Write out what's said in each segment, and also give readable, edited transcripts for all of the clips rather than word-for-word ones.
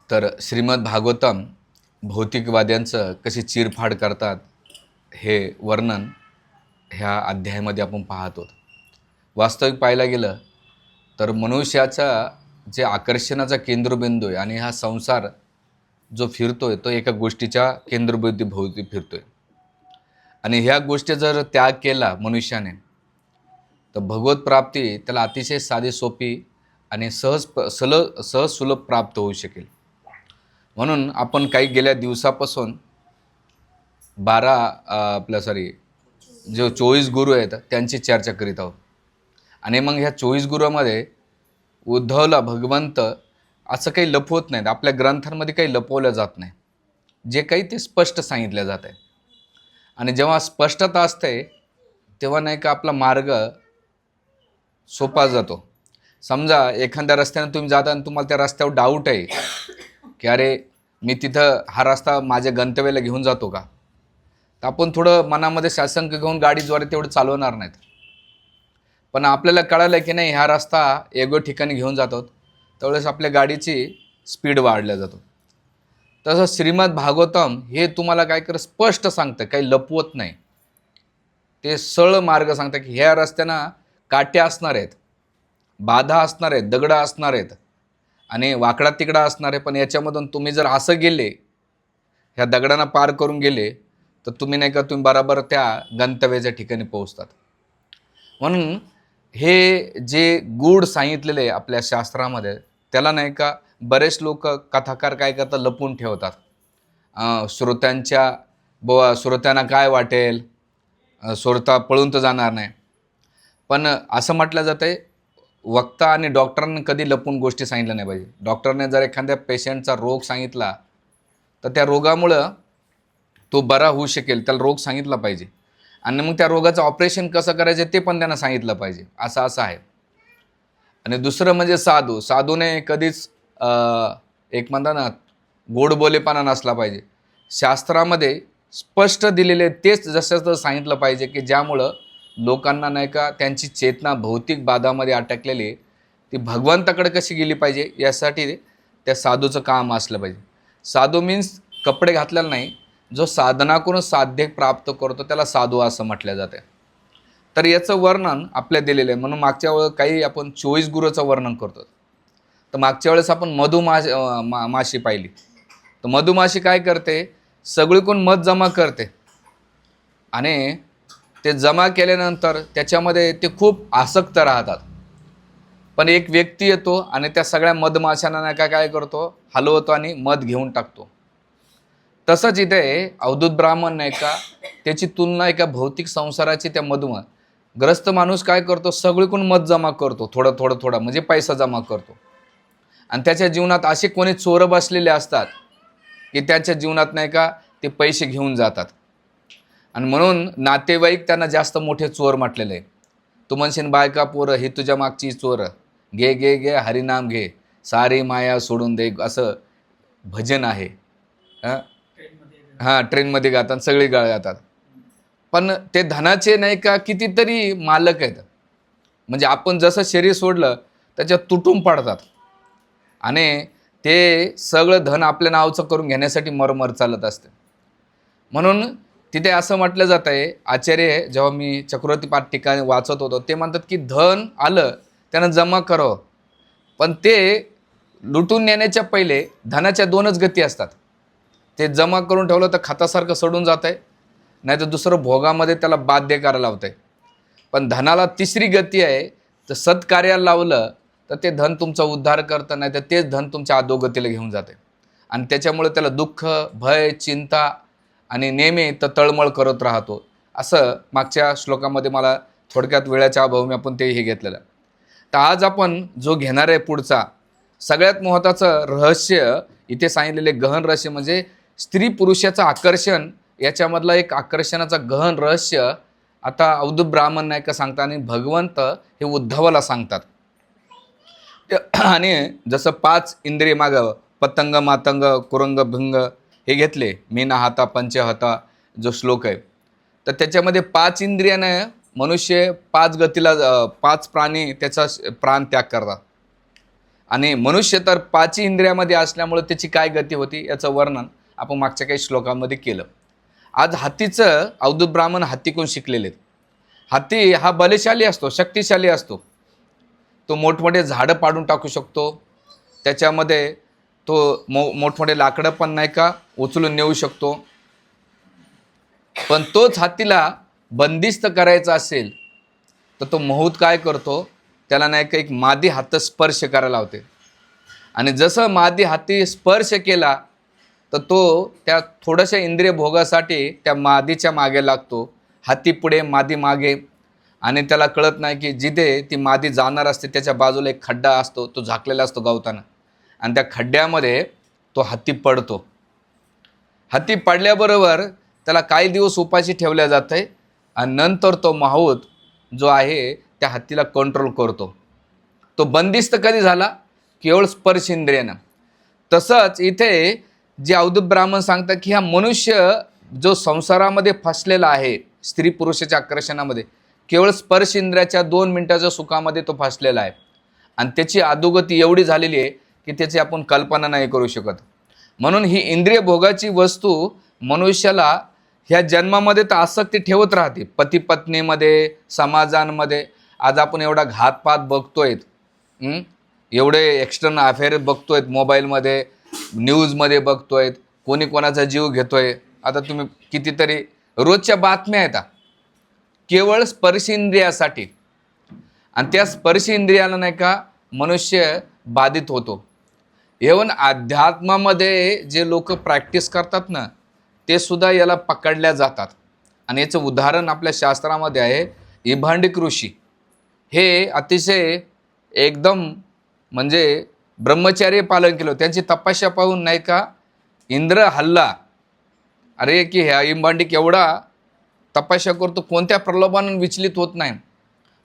तर श्रीमद भागवतम भौतिकवाद्यांचं कशी चिरफाड करतात हे वर्णन ह्या अध्यायामध्ये आपण पाहतो. वास्तविक पाहायला गेलं तर मनुष्याचा जे आकर्षणाचा केंद्रबिंदू आहे आणि हा संसार जो फिरतोय तो एका गोष्टीच्या केंद्रबिंदूभोवती फिरतोय आणि ह्या गोष्टी जर त्याग केला मनुष्याने तर भगवत प्राप्ती त्याला अतिशय साधी सोपी आणि सहज सुलभ प्राप्त होऊ शकेल. म्हणून आपण काही गेल्या दिवसापासून जो 24 गुरु आहेत त्यांची चर्चा करीत आहोत. आणि मग ह्या 24 गुरुमध्ये उद्धवला भगवंत असं काही लपवत नाहीत. आपल्या ग्रंथांमध्ये काही लपवलं जात नाही. जे काही ते स्पष्ट सांगितलं जात आहे. आणि जेव्हा स्पष्टता असते तेव्हा नाही का आपला मार्ग सोपा जातो. समजा एखाद्या रस्त्याने तुम्ही जाता आणि तुम्हाला त्या रस्त्यावर डाऊट आहे की अरे मी तिथं हा रस्ता माझ्या गंतव्याला घेऊन जातो का, तर आपण थोडं मनामध्ये साशंक घेऊन गाडीद्वारे तेवढं चालवणार नाहीत. पण आपल्याला कळालं की नाही हा रस्ता वेगळ्या ठिकाणी घेऊन जातो, त्यावेळेस आपल्या गाडीची स्पीड वाढल्या जातो. तसं श्रीमद भागवतम हे तुम्हाला काय कर स्पष्ट सांगतं, काही लपवत नाही. ते सरळ मार्ग सांगतं की ह्या रस्त्यानं काट्या असणार आहेत, बाधा असणार आहेत, दगडं असणार आहेत आणि वाकडा तिकडा असणार आहे. पण याच्यामधून तुम्ही जर असं गेले, ह्या दगडांना पार करून गेले तर तुम्ही नाही का तुम्ही बरोबर त्या गंतव्याच्या ठिकाणी पोहोचतात. म्हणून हे जे गूढ सांगितलेले आपल्या शास्त्रामध्ये त्याला नाही का बरेच लोक कथाकार काय करतात लपून ठेवतात. श्रोत्यांना काय वाटेल, श्रोता पळून तर जाणार नाही. पण असं म्हटलं जातं आहे वक्ता आणि डॉक्टरांनी कधी लपून गोष्टी सांगितल्या नाही पाहिजे. डॉक्टरने जर एखाद्या पेशंटचा रोग सांगितला तर त्या रोगामुळं तो बरा होऊ शकेल, त्याला रोग सांगितला पाहिजे. आणि मग त्या रोगाचं ऑपरेशन कसं करायचं ते पण त्यांना सांगितलं पाहिजे. असं आहे. आणि दुसरं म्हणजे साधूने कधीच एक म्हणता ना गोडबोलेपणा नसला पाहिजे. शास्त्रामध्ये स्पष्ट दिलेले तेच जसं सांगितलं पाहिजे की ज्यामुळं लोकांना नाही का त्यांची चेतना भौतिक बाधामध्ये अटकलेली ती भगवंताकडे कशी गेली पाहिजे यासाठी त्या साधूचं काम असलं पाहिजे. साधू मीन्स कपडे घातलेला नाही, जो साधना करून साध्य प्राप्त करतो त्याला साधू असं म्हटलं जाते. तर याचं वर्णन आपल्या दिलेलं आहे. म्हणून मागच्या वेळेस काही आपण 24 गुरुचं वर्णन करतो. तर मागच्या वेळेस आपण माशी पाहिली. तर मधुमाशी काय करते, सगळीकडून मध जमा करते आणि ते जमा केल्यानंतर त्याच्यामध्ये ते खूप आसक्त राहतात. पण एक व्यक्ती येतो आणि त्या सगळ्या मधमाशांना नाही काय करतो, हलवतो आणि मध घेऊन टाकतो. तसंच इथे अवधूत ब्राह्मण नाही का त्याची तुलना एका भौतिक संसाराची त्या ग्रस्त माणूस काय करतो, सगळीकडून मध जमा करतो, थोडं म्हणजे पैसा जमा करतो. आणि त्याच्या जीवनात असे कोणी चोर बसलेले असतात की त्याच्या जीवनात नाही का ते पैसे घेऊन जातात. आणि म्हणून नातेवाईक त्यांना जास्त मोठे चोर म्हटलेले आहे. तू म्हणशील बायका पोरं ही तुझ्या मागची चोर, घे घे घे हरिनाम घे, सारी माया सोडून दे, असं भजन आहे. ट्रेनमध्ये गातात, सगळे गातात. पण ते धनाचे नाही का कितीतरी मालक आहेत. म्हणजे आपण जसं शरीर सोडलं त्याच्यात तुटून पडतात आणि ते सगळं धन आपल्या नावचं करून घेण्यासाठी मरमर चालत असते. म्हणून तिथे असं म्हटलं जात आहे, आचार्य जेव्हा मी चक्रवर्ती पाठ ठिकाणी वाचत होतो ते म्हणतात की धन आलं त्यानं जमा करावं, पण ते लुटून नेण्याच्या पहिले धनाच्या 2च गती असतात. ते जमा करून ठेवलं तर खतासारखं सोडून जात आहे, नाही तर दुसरं भोगामध्ये त्याला बाध्य करायला लावत आहे. पण धनाला 3री गती आहे, तर सत्कार्याला लावलं तर ते धन तुमचा उद्धार करतं, नाही तर तेच धन तुमच्या अधोगतीला घेऊन जाते. आणि त्याच्यामुळे त्याला दुःख, भय, चिंता आणि नेहमी तर तळमळ करत राहतो. असं मागच्या श्लोकामध्ये मला थोडक्यात वेळाच्या अभावी आपण तेही घेतलेलं. तर आज आपण जो घेणार आहे पुढचा सगळ्यात महत्त्वाचं रहस्य इथे सांगितलेले गहन रहस्य म्हणजे स्त्री पुरुषाचं आकर्षण, याच्यामधला एक आकर्षणाचा गहन रहस्य आता अवधूत ब्राह्मण नाही का सांगतात आणि भगवंत हे उद्धवाला सांगतात. आणि जसं 5 इंद्रिय मागं पतंग मातंग कुरंग भृंग हे घेतले, मीना हाता पंचहता जो श्लोक आहे, तर त्याच्यामध्ये 5 इंद्रियानं मनुष्य 5 गतीला 5 प्राणी त्याचा प्राण त्याग करतात. आणि मनुष्य तर 5 इंद्रियामध्ये असल्यामुळे त्याची काय गती होती याचं वर्णन आपण मागच्या काही श्लोकांमध्ये केलं. आज हत्तीचं अवधूत ब्राह्मण हत्तीकडून शिकलेले आहेत. हत्ती हा बलशाली असतो, शक्तिशाली असतो. तो मोठमोठे झाडं पाडून टाकू शकतो. त्याच्यामध्ये तो मोठमोठे लाकडं पण नाही का उचलून नेऊ शकतो. पण तोच हत्तीला बंदिस्त करायचा असेल तर तो महूत काय करतो, त्याला नाही का एक मादी हात स्पर्श करायला लावते. आणि जसं मादी हाती स्पर्श केला तर तो त्या थोड्याशा इंद्रिय भोगासाठी त्या मादीच्या मागे लागतो. हाती पुढे मादी मागे. आणि त्याला कळत नाही की जिथे ती मादी जाणार असते त्याच्या बाजूला एक खड्डा असतो, तो झाकलेला असतो गवतानं. आणि त्या खड्ड्यामध्ये तो हत्ती पडतो. हत्ती पडल्याबरोबर त्याला काही दिवस उपाशी ठेवल्या जाते आणि नंतर तो माहूत जो आहे त्या हत्तीला कंट्रोल करतो. तो बंदिस्त कधी झाला? केवळ स्पर्श इंद्रियानं. तसंच इथे जे अवधूत ब्राह्मण सांगतात की हा मनुष्य जो संसारामध्ये फसलेला आहे स्त्री पुरुषाच्या आकर्षणामध्ये, केवळ स्पर्श इंद्रियाच्या 2 मिनिटाच्या सुखामध्ये तो फसलेला आहे. आणि त्याची अधोगती एवढी झालेली आहे की त्याची आपण कल्पना नाही करू शकत. म्हणून ही इंद्रिय भोगाची वस्तू मनुष्याला ह्या जन्मामध्ये तर आसक्ती ठेवत राहते. पती पत्नीमध्ये, समाजांमध्ये. आज आपण एवढा घातपात बघतोय, एवढे एक्स्टर्नल अफेअर बघतोय, मोबाईलमध्ये न्यूजमध्ये बघतोय, कोणी कोणाचा जीव घेतोय. आता तुम्ही कितीतरी रोजच्या बातम्या येतात केवळ स्पर्शेंद्रियासाठी. आणि त्या स्पर्शेंद्रियाला नाही का मनुष्य बाधित होतो. इव्हन अध्यात्मामध्ये जे लोक प्रॅक्टिस करतात ना ते सुद्धा याला पकडल्या जातात. आणि याचं उदाहरण आपल्या शास्त्रामध्ये आहे. इभांडिक ऋषी हे अतिशय एकदम म्हणजे ब्रह्मचर्य पालन केलं. त्यांची तपस्या पाहून नाही का इंद्र हल्ला, अरे की ह्या इभांडिक एवढा तपस्या करतो, कोणत्या प्रलोभानं विचलित होत नाही,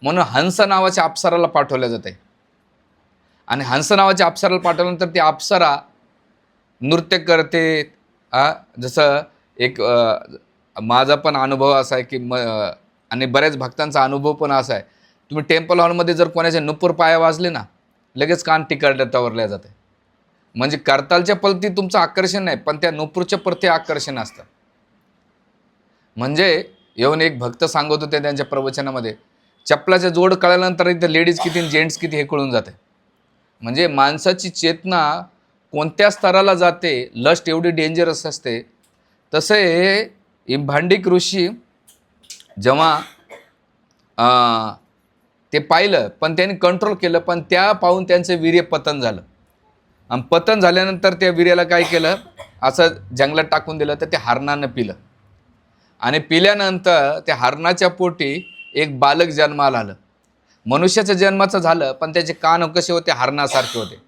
म्हणून हंस नावाच्या अप्सराला पाठवल्या जाते. आणि हंस नावाच्या अप्सराला पाठवल्यानंतर ती अप्सरा नृत्य करते. जसं एक माझा पण अनुभव असा आहे की आणि बऱ्याच भक्तांचा अनुभव पण असा आहे, तुम्ही टेम्पल हॉलमध्ये जर कोणाचे नुपूर पाया वाजले ना लगेच कान टिकळल्या तवरल्या जाते. म्हणजे करतालच्या प्रती तुमचं आकर्षण नाही पण त्या नुपूरच्या प्रती आकर्षण असतं. म्हणजे येऊन एक भक्त सांगत होते त्यांच्या प्रवचनामध्ये, चपलाच्या जोड कळल्यानंतर इथं लेडीज किती आणि जेंट्स किती हे कळून जाते. म्हणजे माणसाची चेतना कोणत्या स्तराला जाते, लस्ट एवढी डेंजरस असते. तसे हे इभांडिक ऋषी जेव्हा ते पाहिलं पण त्यांनी कंट्रोल केलं, पण त्या पाहून त्यांचं वीर्य पतन झालं. आणि पतन झाल्यानंतर त्या वीर्याला काय केलं, असं जंगलात टाकून दिलं. तर ते हरणानं पिलं. आणि पिल्यानंतर त्या हरणाच्या पोटी एक बालक जन्माला आलं. मनुष्याचं जन्माचं झालं पण त्याचे कान कसे होते, हरणासारखे होते.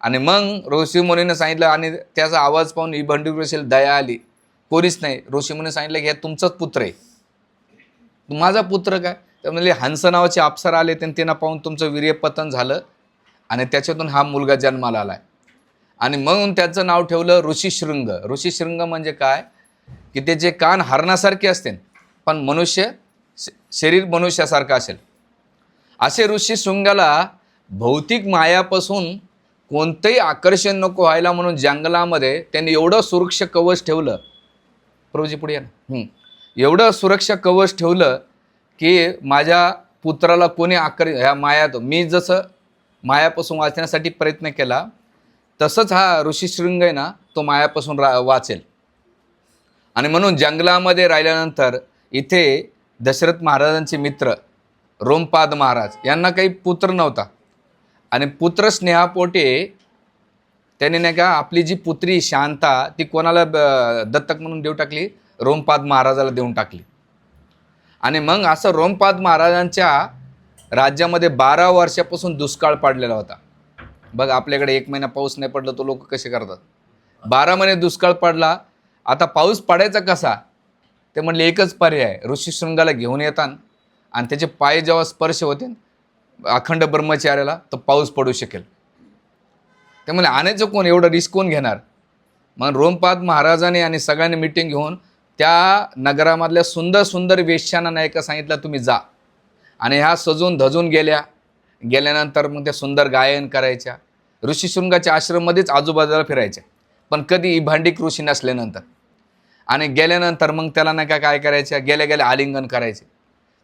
आणि मग ऋषीमुनीनं सांगितलं, आणि त्याचा आवाज पाहून इभांडिक ऋषीला दया आली. कोणीच नाही. ऋषीमुनी सांगितलं की हे तुमचाच पुत्र आहे. माझा पुत्र काय? तर म्हणजे हंस नावाचे अप्सरा आले त्यांना पाहून तुमचं वीर्य पतन झालं आणि त्याच्यातून हा मुलगा जन्माला आलाय. आणि मग त्याचं नाव ठेवलं ऋषीशृंग. ऋषीशृंग म्हणजे काय की त्याचे कान हरणासारखे असते पण मनुष्य शरीर मनुष्यासारखं असेल. असे ऋषीशृंगाला भौतिक मायापासून कोणतंही आकर्षण नको व्हायला म्हणून जंगलामध्ये त्यांनी एवढं सुरक्षा कवच ठेवलं. प्रभूजी पुढे या ना. एवढं सुरक्षा कवच ठेवलं की माझ्या पुत्राला कोणी ह्या मायात, मी जसं मायापासून वाचण्यासाठी प्रयत्न केला तसंच हा ऋषीशृंग आहे ना तो मायापासून वाचेल. आणि म्हणून जंगलामध्ये राहिल्यानंतर इथे दशरथ महाराजांचे मित्र रोमपाद महाराज यांना काही पुत्र नव्हता. आणि पुत्र स्नेहापोटे त्याने नाही का आपली जी पुत्री शांता ती कोणाला दत्तक म्हणून देऊ टाकली, रोमपाद महाराजाला देऊन टाकली. आणि मग असं रोमपाद महाराजांच्या राज्यामध्ये 12 वर्षापासून दुष्काळ पडलेला होता. बघ आपल्याकडे 1 महिना पाऊस नाही पडला तो लोक कसे करतात. 12 महिने दुष्काळ पडला. आता पाऊस पडायचा कसा, ते म्हणले एकच पर्याय, ऋषीशृंगाला घेऊन येतात आणि त्याचे पाय जेव्हा स्पर्श होते अखंड ब्रह्मचार्याला तर पाऊस पडू शकेल. ते म्हणले आणायचं कोण, एवढं रिस्क कोण घेणार. मग रोमपाद महाराजाने आणि सगळ्यांनी मिटिंग घेऊन त्या नगरामधल्या सुंदर सुंदर वेश्यांना नाही का सांगितलं तुम्ही जा. आणि ह्या सजून धजून गेल्या. गेल्यानंतर मग त्या सुंदर गायन करायच्या. ऋषीशृंगाच्या आश्रममध्येच आजूबाजूला फिरायच्या, पण कधी भांडिक ऋषी नसल्यानंतर. आणि गेल्यानंतर मग त्याला नाही का काय करायच्या, गेल्या गेल्या आलिंगन करायचे.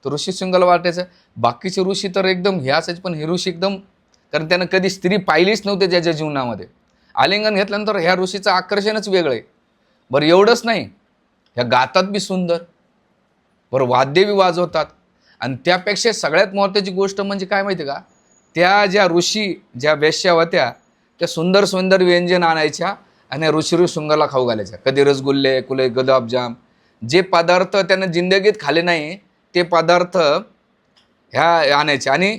तर ऋषीशृंगाला वाटायचं बाकीचे ऋषी तर एकदम हे असायचे, पण हे ऋषी एकदम, कारण त्यानं कधी स्त्री पाहिलीच नव्हते त्याच्या जीवनामध्ये. आलिंगन घेतल्यानंतर ह्या ऋषीचं आकर्षणच वेगळं आहे. बरं एवढंच नाही, ह्या गातात बी सुंदर, बरं वाद्य बी वाजवतात. आणि त्यापेक्षा सगळ्यात महत्त्वाची गोष्ट म्हणजे काय माहिती का, त्या ज्या ऋषी ज्या वेश्या होत्या त्या सुंदर सुंदर व्यंजन आणायच्या आणि ऋषीशृंगाला खाऊ घालायच्या. कधी रसगुल्ले, कुले गुलाबजाम, जे पदार्थ त्यानं जिंदगीत खाले नाही ते पदार्थ ह्या आणायचे आणि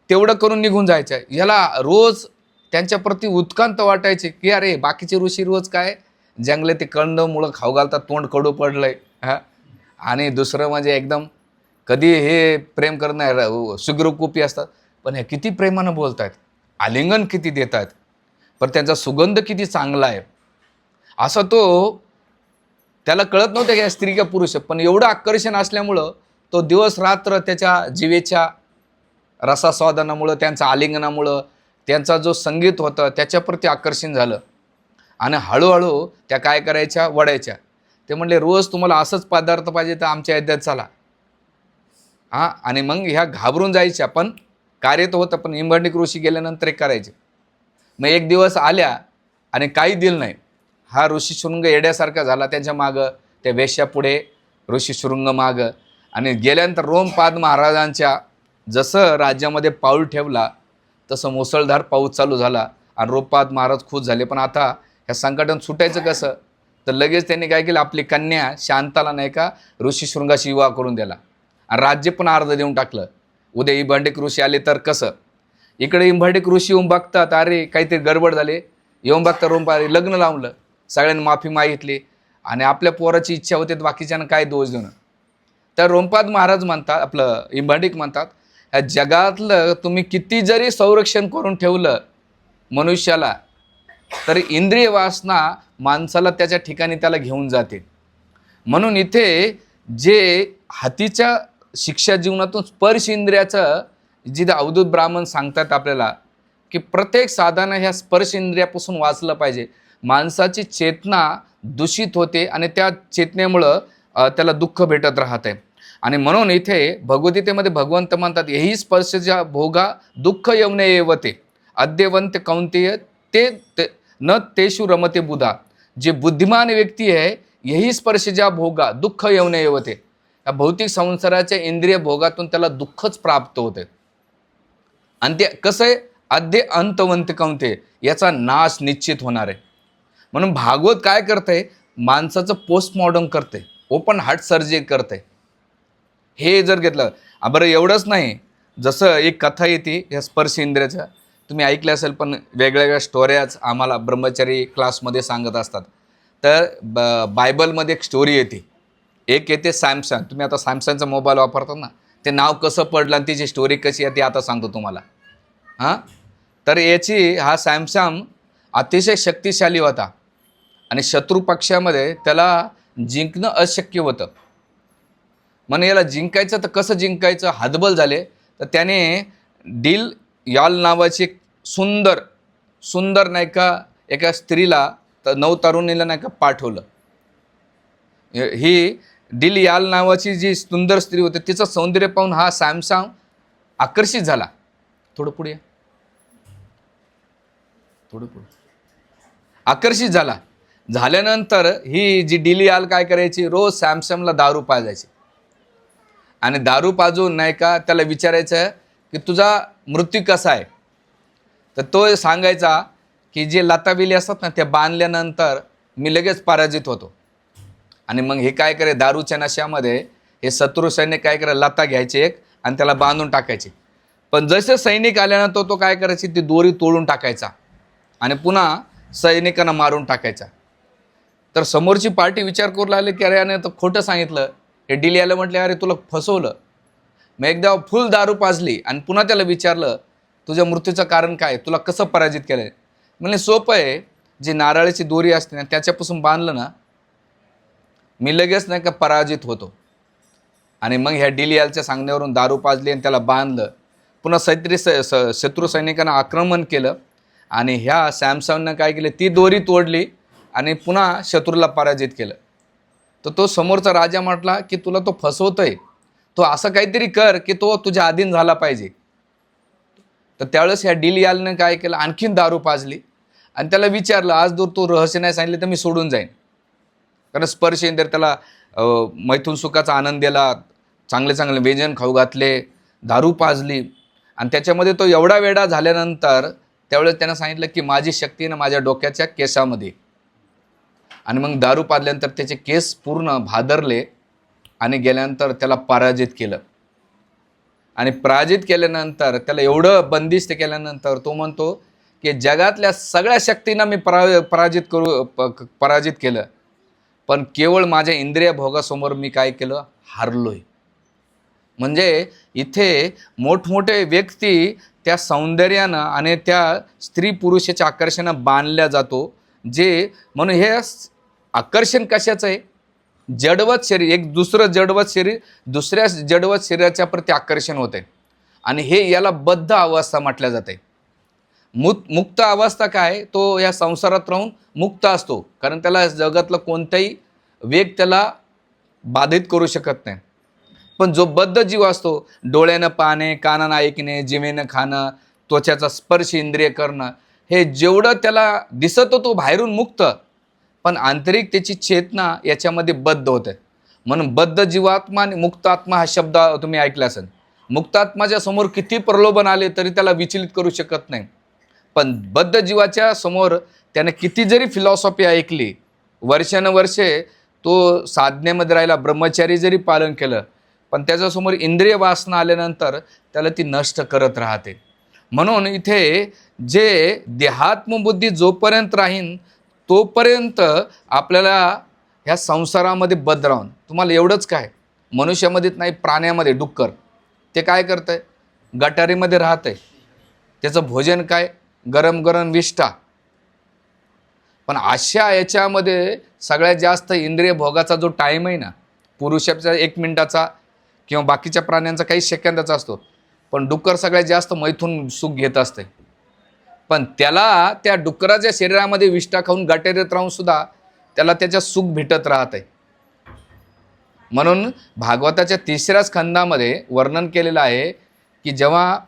तेवढं करून निघून जायचं. ह्याला रोज त्यांच्याप्रती उत्कांत वाटायचे की अरे बाकीचे ऋषी रोज काय जंगले ते कंदमुळं खाऊ घालतात, तोंड कडू पडलंय. हां, आणि दुसरं म्हणजे एकदम कधी हे प्रेम करणार सुग्रकुपी असतात, पण हे किती प्रेमानं बोलत आहेत, आलिंगन किती देत आहेत, पण त्यांचा सुगंध किती चांगला आहे. असं तो त्याला कळत नव्हतं की या स्त्री का पुरुष आहे, पण एवढं आकर्षण असल्यामुळं तो दिवस रात्र त्याच्या जीवेच्या रसास्वादनामुळं, त्यांच्या आलिंगनामुळं, त्यांचा जो संगीत होतं त्याच्याप्रती आकर्षण झालं. आणि हळूहळू त्या काय करायच्या, वडायच्या. ते म्हणले रोज तुम्हाला असंच पदार्थ पाहिजे तर आमच्या याद्यात चला. हां, आणि मग ह्या घाबरून जायच्या, पण कार्य तर होतं, पण इंभांडिक ऋषी गेल्यानंतर एक करायचे. मग एक दिवस आल्या आणि काही दिलं नाही. हा ऋषीशृंग येड्यासारखा झाला त्यांच्या मागं, त्या वेश्यापुढे ऋषीशृंग मागं. आणि गेल्यानंतर रोमपाद महाराजांच्या जसं राज्यामध्ये पाऊल ठेवला तसं मुसळधार पाऊस चालू झाला आणि रोमपाद महाराज खुश झाले. पण आता ह्या संकटातून सुटायचं कसं, तर लगेच त्यांनी काय केलं, आपली कन्या शांताला नाही का ऋषीशृंगाशी विवाह करून दिला आणि राज्य पण अर्ध देऊन टाकलं. उद्या इंभांडिक ऋषी आले तर कसं. इकडे इंभांडिक ऋषी येऊन बघतात, अरे काहीतरी गडबड झाले, येऊन बघतात रोमपाद लग्न लावलं, सगळ्यांनी माफी मागितली आणि आपल्या पोराची इच्छा होते तर बाकीच्यांना काय दोष देणं. तर रोमपाद महाराज म्हणतात, आपलं इंभांडिक म्हणतात, ह्या जगातलं तुम्ही किती जरी संरक्षण करून ठेवलं मनुष्याला, तरी इंद्रिय वासना माणसाला त्याच्या ठिकाणी त्याला घेऊन जाते. म्हणून इथे जे हातीच्या शिक्षा जीवनातून स्पर्श इंद्रियाचं जिथे अवधूत ब्राह्मण सांगतात आपल्याला की प्रत्येक साधना ह्या स्पर्श इंद्रियापासून वाचलं पाहिजे. माणसाची चेतना दूषित होते आणि त्या चेतनेमुळं त्याला दुःख भेटत राहते. आणि म्हणून इथे भगवद्गीतेमध्ये भगवंत म्हणतात, यही स्पर्शच्या भोगा दुःख यवने येवते अद्यवंत कौंतेय ते न तेषु रमते बुधा. जे बुद्धिमान व्यक्ती आहे, यही स्पर्शच्या भोगा दुःख यवने येवते, या भौतिक संसाराच्या इंद्रिय भोगातून त्याला दुःखच प्राप्त होते. आणि ते कसं आहे, अद्य अंतवंत कौंतेय, याचा नाश निश्चित होणार आहे. म्हणून भागवत काय करतंय, माणसाचं पोस्टमॉर्टम करते, ओपन हार्ट सर्जरी करते. हे जर घेतलं बरं, एवढंच नाही, जसं एक कथा येते या स्पर्श इंद्रियाच्या, तुम्ही ऐकलं असेल, पण वेगवेगळ्या स्टोऱ्याच आम्हाला ब्रह्मचारी क्लासमध्ये सांगत असतात. तर बायबलमध्ये एक स्टोरी येते, एक येते सॅमसंग. तुम्ही आता सॅमसंगचा मोबाईल वापरतात ना, ते नाव कसं पडलं आणि तिची स्टोरी कशी आहे ते आता सांगतो तुम्हाला. हां, तर हा सॅमसंग अतिशय शक्तिशाली होता आणि शत्रू पक्षामध्ये त्याला जिंकणं अशक्य होतं. म्हणे याला जिंकायचं तर कसं जिंकायचं, हतबल झाले. तर त्याने डील याल नावाची एक सुंदर नाही का एका स्त्रीला, तर 9 तरुणीला नाही का पाठवलं. ही डील याल नावाची जी सुंदर स्त्री होती, तिचं सौंदर्य पाहून हा सॅमसंग आकर्षित झाला. थोडं पुढे आकर्षित झाल्यानंतर ही जी डील याल काय करायची, रोज सॅमसंगला दारू पाजायची आणि दारू पाजून नाही का त्याला विचारायचं की तुझा मृत्यू कसा आहे. तर तो सांगायचा की जे लताबिली असतात ना, त्या बांधल्यानंतर मी लगेच पराजित होतो. आणि मग हे काय करे, दारूच्या नशामध्ये हे शत्रू सैनिक काय करे, लता घ्यायचे एक आणि त्याला बांधून टाकायचे. पण जसे सैनिक आल्यानंतर तो काय करायची, ती दोरी तोडून टाकायचा आणि पुन्हा सैनिकांना मारून टाकायचा. तर समोरची पार्टी विचार करू लागली की अरे याने तर खोटं सांगितलं. हे डील याला म्हटले, अरे तुला फसवलं. मग एकदा फुल दारू पाजली आणि पुन्हा त्याला विचारलं, तुझ्या मृत्यूचं कारण काय, तुला कसं पराजित केलं. म्हणजे सोपं आहे, जी नारळाची दोरी असते ना त्याच्यापासून बांधलं ना, मी लगेच नाही का पराजित होतो. आणि मग ह्या डील यालच्या सांगण्यावरून दारू पाजली आणि त्याला बांधलं. पुन्हा शत्रू सैनिकांना आक्रमण केलं आणि ह्या सॅमसननं काय केलं, ती दोरी तोडली आणि पुन्हा शत्रूला पराजित केलं. तर तो समोरचा राजा म्हटला की तुला तो फसवतोय, तो असं काहीतरी कर की तो तुझ्या अधीन झाला पाहिजे. तर त्यावेळेस ह्या डिलियालनं काय केलं, आणखीन दारू पाजली आणि त्याला विचारलं, आज जर तू रहस्य नाही सांगितलं तर मी सोडून जाईन. कारण स्पर्श इंद्र त्याला मैथून सुखाचा आनंद दिला, चांगले चांगले व्यंजन खाऊ घातले, दारू पाजली आणि त्याच्यामध्ये तो एवढा वेडा झाल्यानंतर त्यावेळेस त्यानं सांगितलं की माझी शक्ती ना माझ्या डोक्याच्या केसामध्ये. आणि मग दारू पाजल्यानंतर त्याचे केस पूर्ण भादरले आणि गेल्यानंतर त्याला पराजित केलं. आणि पराजित केल्यानंतर त्याला एवढं बंदिस्त केल्यानंतर तो म्हणतो की जगातल्या सगळ्या शक्तींना मी पराजित केलं, पण केवळ माझ्या इंद्रिय भोगासमोर मी काय केलं, हारलोय. म्हणजे इथे मोठमोठे व्यक्ती त्या सौंदर्यानं आणि त्या स्त्री पुरुषाच्या आकर्षणानं बांधल्या जातो. जे म्हणून हे आकर्षण कशाचं आहे, जडवत शरीर, एक दुसरं जडवत शरीर दुसऱ्या जडवत शरीराच्या प्रती आकर्षण होते आणि हे याला बद्ध अवस्था म्हटल्या जाते. मुक्त अवस्था काय, तो या संसारात राहून मुक्त असतो, कारण त्याला जगातलं कोणताही वेग त्याला बाधित करू शकत नाही. पण जो बद्ध जीव असतो, डोळ्यानं पाहणे, कानानं ऐकणे, जिभेनं खाणं, त्वचाचा स्पर्श इंद्रिय करणं, हे जेवढं त्याला दिसतो तो बाहेरून मुक्त, पण आंतरिक त्याची चेतना याच्यामध्ये बद्ध होते. म्हणून बद्ध जीवात्मा आणि मुक्त आत्मा हा शब्द तुम्ही ऐकला असेल. मुक्तात्माच्या समोर किती प्रलोभन आले तरी त्याला विचलित करू शकत नाही, पण बद्ध जीवाच्या समोर त्याने किती जरी फिलॉसॉफी ऐकली, वर्षानुवर्षे तो साधनेमध्ये राहिला, ब्रह्मचारी जरी पालन केलं, पण त्याच्यासमोर इंद्रिय वासना आल्यानंतर त्याला ती नष्ट करत राहते. म्हणून इथे जे देहात्मबुद्धी जोपर्यंत राहीन तोपर्यंत आपल्याला ह्या संसारामध्ये बद्ध राहून, तुम्हाला एवढंच काय, मनुष्यामध्येच नाही प्राण्यामध्ये डुक्कर ते काय करतंय, गटारीमध्ये राहतंय, त्याचं भोजन काय, गरम गरम विष्ठा. पण अशा याच्यामध्ये सगळ्यात जास्त इंद्रिय भोगाचा जो टाईम आहे ना, पुरुषाचा 1 मिनिटाचा किंवा बाकीच्या प्राण्यांचा काही सेकंदाचा असतो, पण डुक्कर सगळ्यात जास्त मैथून सुख घेत असते. पण त्याला त्या डुकराच्या शरीरामध्ये विष्ठा खाऊन गटारीत राहून सुद्धा त्याला त्याच्या सुख भेटत राहते. म्हणून भागवताच्या 3ऱ्या स्कंदामध्ये वर्णन केलेलं आहे की जेव्हा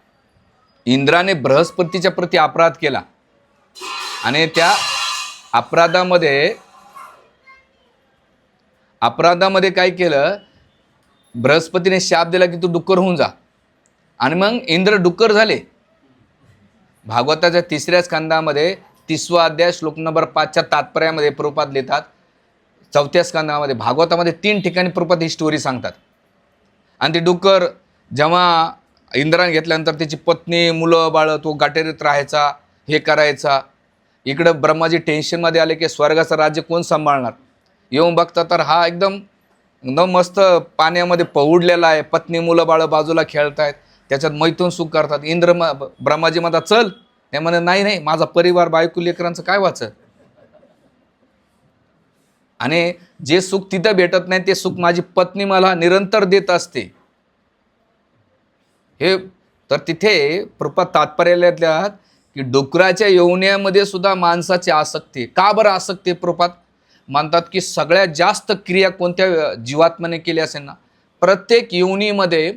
इंद्राने बृहस्पतीच्या प्रती अपराध केला आणि त्या अपराधामध्ये काय केलं, बृहस्पतीने शाप दिला की तू डुक्कर होऊन जा, आणि मग इंद्र डुक्कर झाले. भागवताच्या 3ऱ्या स्कंदामध्ये 30वा अध्याय श्लोक नंबर 5च्या तात्पर्यामध्ये प्रभुपाद लिहितात. 4थ्या स्कंदामध्ये भागवतामध्ये 3 ठिकाणी प्रभुपाद ही स्टोरी सांगतात. आणि ते डुक्कर जेव्हा इंद्राने घेतल्यानंतर त्याची पत्नी, मुलं बाळ, तो गाटेरीत राहायचा, हे करायचा. इकडं ब्रह्माजी टेन्शनमध्ये आले की स्वर्गाचं राज्य कोण सांभाळणार. येऊन बघता तर हा एकदम मस्त पाण्यामध्ये पहुडलेला आहे, पत्नी मुलं बाळ बाजूला खेळतायत, त्याच्यात मैथून सुख करतात. ब्रह्माजी म्हणतात चल, ते म्हणे नाही, माझा परिवार, बायको, लेकरांचं काय वाचत. आणि जे सुख तिथं भेटत नाही ते सुख माझी पत्नी मला निरंतर देत असते. हे तर तिथे प्रभुपाद तात्पर्यात की डुकराच्या यवण्यामध्ये सुद्धा माणसाची आसक्ती. का बरं आसक्ती. प्रभुपाद म्हणतात की सगळ्यात जास्त क्रिया कोणत्या जीवात्म्याने केली असेल ना, प्रत्येक योनीमध्ये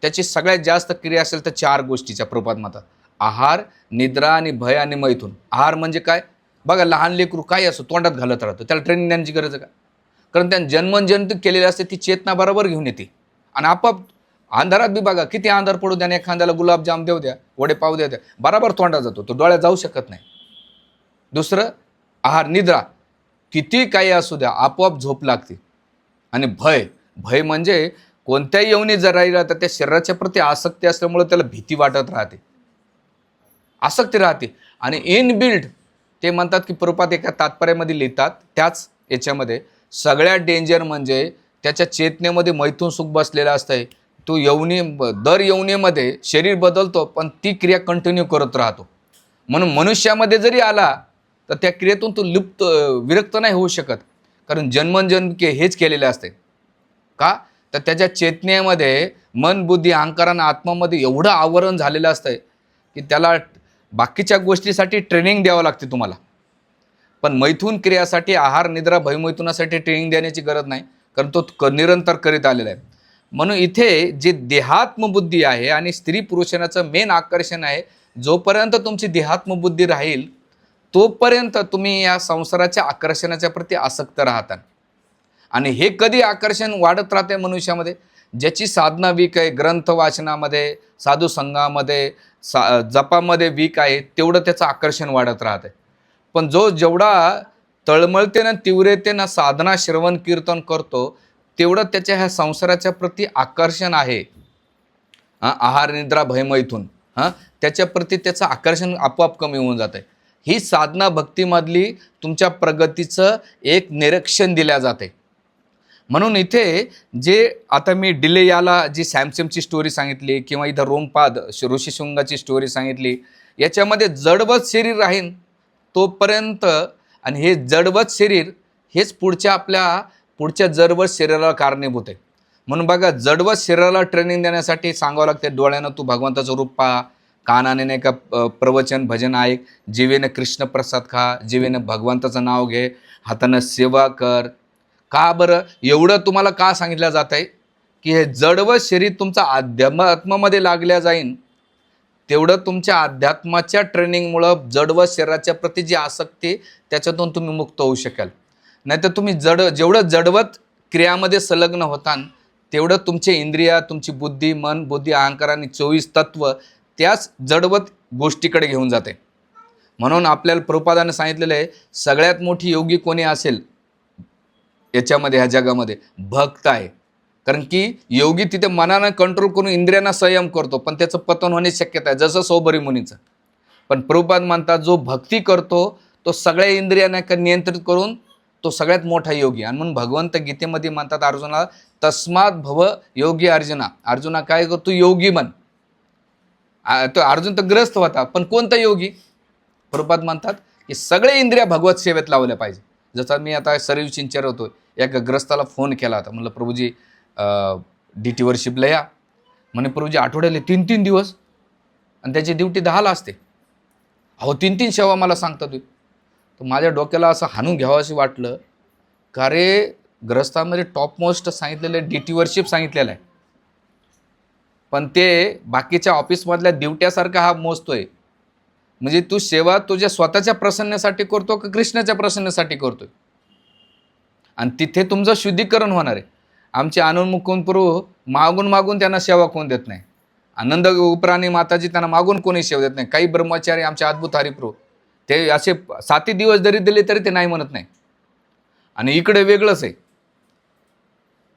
त्याची सगळ्यात जास्त क्रिया असेल तर 4 गोष्टीच्या प्रभुपाद म्हणतात. आहार, निद्रा आणि भय आणि मैथून. आहार म्हणजे काय बघा, लहान लेकरू काय असो तोंडात घालत राहतो, त्याला ट्रेनिंग देण्याची गरज आहे का, कारण त्याने जन्मजन्म केलेली असते ती चेतना बरोबर घेऊन येते. आणि आपाप अंधारात बी बघा किती अंधार पडू द्या, एखाद्याला गुलाबजाम देऊ द्या, वडे पाव द्या, बरोबर तोंडात जातो, तो डोळ्यात जाऊ शकत नाही. दुसरं आहार, निद्रा, किती काही असू द्या आपोआप झोप लागते. आणि भय म्हणजे कोणत्याही यवनी जर राहिला तर त्या शरीराच्या प्रती आसक्ती असल्यामुळे त्याला भीती वाटत राहते, आसक्ती राहते. आणि इनबिल्ड ते म्हणतात की प्रभुपाद एका तात्पर्यामध्ये लिहितात त्याच याच्यामध्ये, सगळ्यात डेंजर म्हणजे त्याच्या चेतनेमध्ये मैथून सुख बसलेलं असतंय. तो दर यवनीमध्ये शरीर बदलतो पण ती क्रिया कंटिन्यू करत राहतो. म्हणून मनुष्यामध्ये जरी आला तर त्या क्रियेतून तो विरक्त नाही होऊ शकत, कारण जन्मजन्म हेच केलेले असते. का, तर त्याच्या चेतनेमध्ये मन बुद्धी अहंकार आणि आत्मामध्ये एवढं आवरण झालेलं असतं की त्याला बाकीच्या गोष्टीसाठी ट्रेनिंग द्यावं लागते तुम्हाला. पण मैथून क्रियासाठी, आहार निद्रा भयमैथुनासाठी ट्रेनिंग देण्याची गरज नाही, कारण तो निरंतर करीत आलेला आहे. म्हणून इथे जे देहात्मबुद्धी आहे आणि स्त्री पुरुषाचं मेन आकर्षण आहे, जोपर्यंत तुमची देहात्मबुद्धी राहील तोपर्यंत तुम्ही या संसाराच्या आकर्षणाच्या प्रती आसक्त राहता. आणि हे कधी आकर्षण वाढत राहते मनुष्यामध्ये? ज्याची साधना वीक आहे, ग्रंथ वाचनामध्ये, साधू संघामध्ये, जपामध्ये वीक आहे, तेवढं त्याचं आकर्षण वाढत राहते. पण जो जेवढा तळमळतेनं तीव्रतेनं साधना श्रवण कीर्तन करतो तेवढं त्याच्या ह्या संसाराच्या प्रती आकर्षण आहे. आहार निद्रा भयमैथून त्याच्या प्रती त्याचं आकर्षण आपोआप कमी होऊन जातं. ही साधना भक्तीमधली तुमच्या प्रगतीचं एक निरीक्षण दिल्या जाते. म्हणून इथे जे आता मी डिले याला जी सॅमसमची स्टोरी सांगितली किंवा इथं रोमपाद ऋषिशृंगाची स्टोरी सांगितली, याच्यामध्ये जडवत शरीर राहीन तोपर्यंत, आणि हे जडवत शरीर हेच पुढच्या जडवत शरीराला कारणीभूत आहे. म्हणून बघा, जडवत शरीराला ट्रेनिंग देण्यासाठी सांगावं लागते, डोळ्यानं तू भगवंताचं रूप पहा, कानाने नाही का प्रवचन भजन ऐक, जिवेनं कृष्ण प्रसाद खा, जिवेनं भगवंताचं नाव घे, हातानं सेवा कर. का बरं एवढं तुम्हाला का सांगितलं जात आहे? की हे जडवत शरीर तुमचा अध्यात्मामध्ये लागल्या जाईन, तेवढं तुमच्या अध्यात्माच्या ट्रेनिंगमुळं जडवत शरीराच्या प्रती जी आसक्ती त्याच्यातून तुम्ही मुक्त होऊ शकाल. नाहीतर तुम्ही जेवढं जडवत क्रियामध्ये संलग्न होता तेवढं तुमचे इंद्रिया, तुमची बुद्धी, मन बुद्धी अहंकार आणि 24 तत्व त्याच जडवत गोष्टीकडे घेऊन जाते. म्हणून आपल्याला प्रभुपादाने सांगितलेलं आहे, सगळ्यात मोठी योगी कोणी असेल याच्यामध्ये, ह्या जगामध्ये भक्त आहे. कारण की योगी तिथे मनानं कंट्रोल करून इंद्रियांना संयम करतो, पण त्याचं पतन होण्याची शक्यता आहे, जसं सौबरी मुनीचं. पण प्रभुपाद म्हणतात जो भक्ती करतो तो सगळ्या इंद्रियांना नियंत्रित करून तो सगळ्यात मोठा योगी. आणि म्हणून भगवंत गीतेमध्ये म्हणतात अर्जुनाला, तस्मात भव योगी अर्जुना. अर्जुना काय करतो? योगी बन. तो अर्जुन तर ग्रस्त होता, पण कोणता योगी? प्रभुपाद म्हणतात की सगळे इंद्रिया भगवत सेवेत लावल्या पाहिजे. जसं मी आता सर्व सिंचर होतो, एका ग्रस्ताला फोन केला होता, म्हणलं प्रभूजी DT वर्शिपला या. म्हणे प्रभूजी आठवड्याला 3-3 दिवस, आणि त्याची ड्युटी 10ला असते. अहो 3-3 सेवा मला सांगता तुम्ही. तर माझ्या डोक्याला असं हाणून घ्यावं असं वाटलं, का रे ग्रस्तामध्ये टॉपमोस्ट सांगितलेलं DT वर्शिप सांगितलेलं आहे, पण ते बाकीच्या ऑफिसमधल्या ड्युट्यासारखा हा मोजतोय. म्हणजे तू सेवा तुझ्या स्वतःच्या प्रसन्नासाठी करतो का कृष्णाच्या प्रसन्नासाठी करतोय? आणि तिथे तुमचं शुद्धीकरण होणार आहे. आमचे आनंद मुकुंदप्रभू मागून मागून त्यांना सेवा कोण देत नाही. आनंद उपराणी माताजी त्यांना मागून कोणी सेवा देत नाही. काही ब्रह्मचारी आमचे अद्भुत हरिप्रभू ते असे 7 दिवस जरी दिले तरी ते नाही म्हणत नाही. आणि इकडे वेगळंच आहे.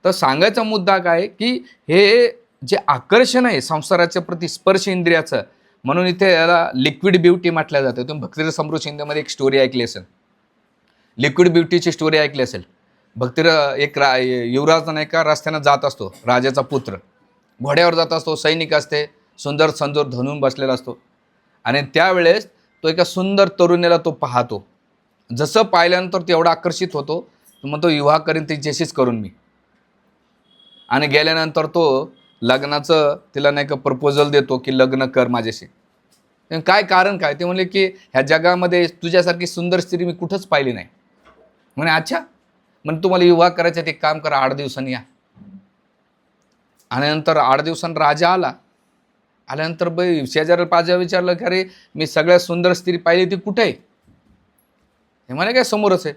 तर सांगायचा मुद्दा काय की हे जे आकर्षण आहे संसाराच्या प्रति स्पर्श इंद्रियाचं, म्हणून इथे याला लिक्विड ब्युटी म्हटलं जातं. तुम्ही भक्तिरस समृद्ध शिंदेमध्ये एक स्टोरी ऐकली असेल, लिक्विड ब्युटीची स्टोरी ऐकली असेल. एक युवराज नाही का रस्त्यानं जात असतो, राजाचा पुत्र घोड्यावर जात असतो, सैनिक असते, सुंदर संजोर धरून बसलेला असतो. आणि त्यावेळेस तो एका सुंदर तरुणीला तो पाहतो. जसं पाहिल्यानंतर तो एवढा आकर्षित होतो, तो म्हणतो विवाह करीन तिच्याशीच करून मी. आणि गेल्यानंतर तो लग्नाचं तिला नाही का प्रपोजल देतो की लग्न कर माझ्याशी. काय कारण काय? ते म्हणले की ह्या जगामध्ये तुझ्यासारखी सुंदर स्त्री मी कुठंच पाहिली नाही. म्हणे अच्छा, म्हणजे तुम्हाला विवाह करायचा, ते काम करा, 8 दिवसांनी या. आणि नंतर 8 दिवसांनी राजा आल्यानंतर शेजारी पाजा विचारलं की अरे मी सगळ्यात सुंदर स्त्री पाहिली ती कुठे आहे? हे म्हणे काय समोरच आहे.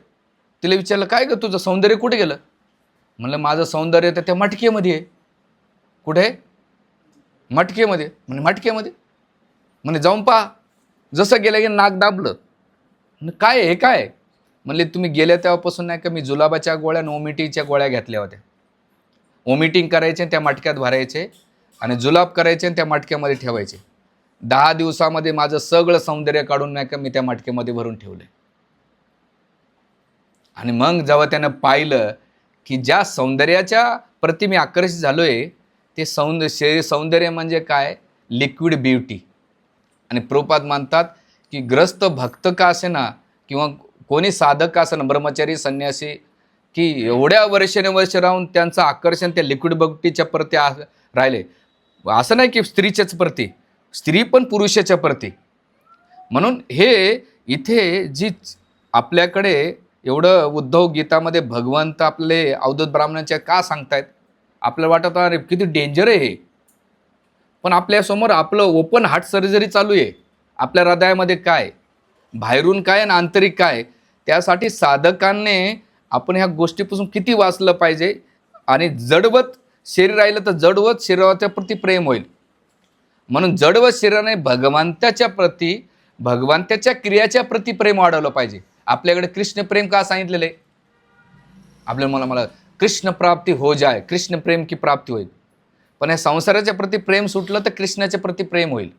तिला विचारलं काय ग तुझं सौंदर्य कुठे गेलं? म्हणलं माझं सौंदर्य तर त्या मटकेमध्ये आहे. कुठे? मटकेमध्ये. म्हणे मटकेमध्ये? म्हणे जाऊन पहा. जसं गेलं की नाक दाबलं. काय हे काय? म्हणले तुम्ही गेल्या तेव्हापासून नाही का मी जुलाबाच्या गोळ्या आणि ओमिटिंगच्या गोळ्या घेतल्या होत्या. ओमिटिंग करायचे त्या मटक्यात भरायचे आणि जुलाब करायचे आणि त्या मटक्यामध्ये ठेवायचे. 10 दिवसामध्ये माझं सगळं सौंदर्य काढून नाही का मी त्या मटक्यामध्ये भरून ठेवले. आणि मग जेव्हा त्यानं पाहिलं की ज्या सौंदर्याच्या प्रति मी आकर्षित झालोय ते सौंदर्य म्हणजे काय? Liquid beauty. आणि प्रभुपाद म्हणतात की ग्रस्त भक्त का असेना किंवा कोणी साधक का असेना, ब्रह्मचारी संन्यासी की एवढ्या वर्ष राहून त्यांचं आकर्षण त्या लिक्विड बॉडीच्या प्रती राहिले. असं नाही की स्त्रीच्याच प्रती, स्त्री पण पुरुषाच्या प्रती. म्हणून हे इथे जी आपल्याकडे एवढं उद्धव गीतामध्ये भगवंत आपले अवधूत ब्राह्मणांच्या का सांगतायत, आपल्याला वाटत अरे किती डेंजर आहे हे. पण आपल्यासमोर आपलं ओपन हार्ट सर्जरी चालू आहे. आपल्या हृदयामध्ये काय, बाहेरून काय आणि आंतरिक काय, त्यासाठी साधकांनी आपण ह्या गोष्टीपासून किती वाचलं पाहिजे. आणि जडवत शरीर राहिलं तर जडवत शरीराच्या प्रती प्रेम होईल. म्हणून जडवत शरीराने भगवंताच्या प्रती, भगवंताच्या क्रियाच्या प्रती प्रेम वाढवलं पाहिजे. आपल्याकडे कृष्ण प्रेम का सांगितलेलं आहे, आपल्याला मला कृष्ण प्राप्ती हो जाय, कृष्ण प्रेम की प्राप्ती होईल. पण या संसाराच्या प्रती प्रेम सुटलं तर कृष्णाच्या प्रती प्रेम होईल,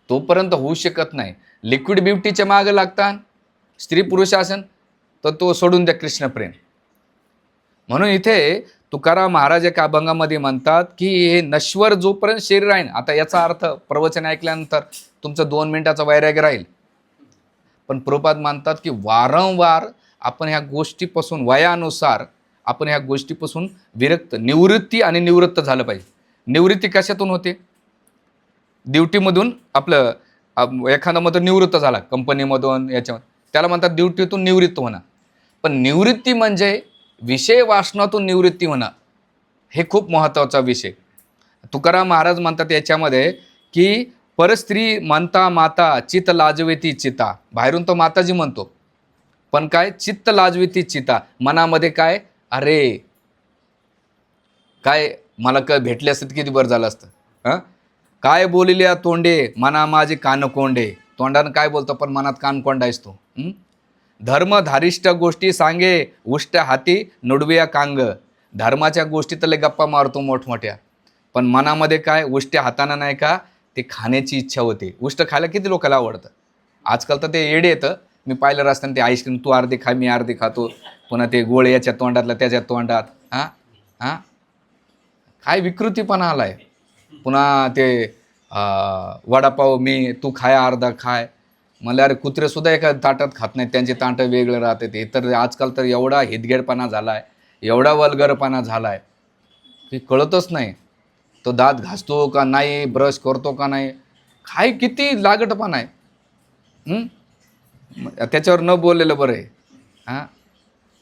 तोपर्यंत होऊ शकत नाही. लिक्विड ब्युटीच्या मागे लागतात, स्त्री पुरुष असेल तर तो सोडून द्या कृष्ण प्रेम. म्हणून इथे तुकाराम महाराज एका अभंगामध्ये म्हणतात की हे नश्वर जोपर्यंत शरीर आहे. आता याचा अर्थ प्रवचन ऐकल्यानंतर तुमचं 2 मिनिटाचा वैराग्य राहील, पण प्रभुपाद मानतात की वारंवार आपण ह्या गोष्टीपासून वयानुसार आपण ह्या गोष्टीपासून निवृत्ती आणि निवृत्त झालं पाहिजे. निवृत्ती कशातून होते, ड्युटीमधून. आपलं एखादा मग निवृत्त झाला कंपनीमधून, याच्यामध्ये त्याला म्हणतात ड्युटीतून निवृत्त होणं. पण निवृत्ती म्हणजे विषय वासनातून निवृत्ती होणं, हे खूप महत्त्वाचा विषय. तुकाराम महाराज म्हणतात याच्यामध्ये की परस्त्री म्हणता माता चित्त लाजवेती चिता. बाहेरून तो माताजी म्हणतो, पण काय चित्त लाजवेती चिता, मनामध्ये काय, अरे काय मला काय भेटले असतं किती बरं झालं असतं. काय बोलिल्या तोंडे मना माझे कान कोंडे. तोंडानं काय बोलतो पण मनात कान कोंडा असतो. धर्मधारिष्ट गोष्टी सांगे उष्ट हाती नुडविया कांग. धर्माच्या गोष्टी तर गप्पा मारतो मोठमोठ्या, पण मनामध्ये काय, उष्ट हातानं नाही का ते खाण्याची इच्छा होते. उष्ट खायला किती लोकांना आवडतं. आजकाल तर ते येडे येतं, मी पाहिलं रस्त्याने ते आईस्क्रीम तू अर्धे खा मी अर्धे खातो, पुन्हा ते गोळे याच्या तोंडातलं त्याच्या तोंडात. काय विकृतीपणा आलाय. पुन्हा ते वडापाव मी तू खाय अर्धा खाय. मला अरे कुत्रेसुद्धा एका ताटात खात नाहीत, त्यांचे ताटं वेगळं राहते. ते तर आजकाल तर एवढा हिदगेडपणा झाला आहे, एवढा वल्गरपणा झाला आहे की कळतच नाही. तो दात घासतो का नाही, ब्रश करतो का नाही, काय किती लागटपणा आहे. त्याच्यावर न बोललेलं बरं आहे.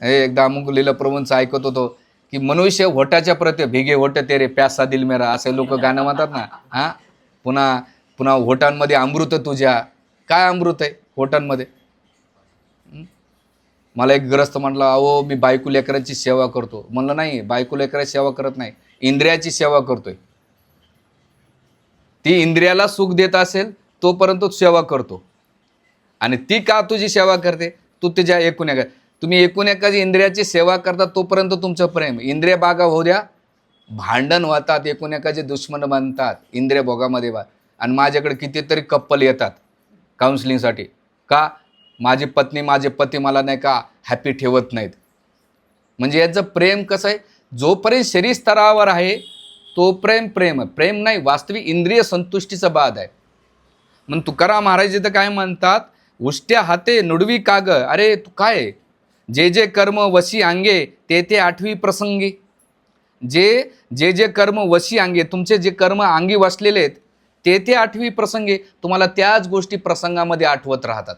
हे एकदा अमुक लीला प्रभूंचं ऐकत होतो की मनुष्य होटाच्या प्रती भिगे होट तेरे प्यासा दिल मेरा, असे लोक गाणं म्हणतात ना. पुन्हा होटांमध्ये अमृत तुझ्या. काय अमृत आहे होटांमध्ये. मला एक ग्रस्त म्हटलं, अहो मी बायको लेकरांची सेवा करतो. म्हणलं नाही, बायको लेकराची सेवा करत नाही, इंद्रियाची सेवा करतोय. ती इंद्रियाला सुख देत असेल तोपर्यंत सेवा करतो, आणि ती का तुझी सेवा करते, तू तुझ्या एकूण एका, तुम्ही एकूण एकाची इंद्रियाची सेवा करता तोपर्यंत तुमचं प्रेम. इंद्रिय बागा होऊ द्या, भांडण होतात, एकूण एकाचे दुश्मन बनतात इंद्रिय भोगामध्ये. आणि माझ्याकडे कितीतरी कप्पल येतात काउन्सिलिंगसाठी. का, माझी पत्नी माझे पती मला नाही का हॅपी ठेवत नाहीत. म्हणजे याचं प्रेम कसं आहे, जोपर्यंत शरीर स्तरावर आहे तोपर्यंत प्रेम नाही, वास्तविक इंद्रिय संतुष्टीचा बाद आहे. म्हणून तुकाराम महाराज इथं काय म्हणतात, उष्ट्या हाते नुडवी काग. अरे तू काय, जे जे कर्म वशी अंगे ते ते आठवी प्रसंगी. जे जे कर्म वशी अंगे, तुमचे जे कर्म अंगी वसलेले आहेत ते ते आठवी प्रसंगी, तुम्हाला त्याच गोष्टी प्रसंगामध्ये आठवत राहतात.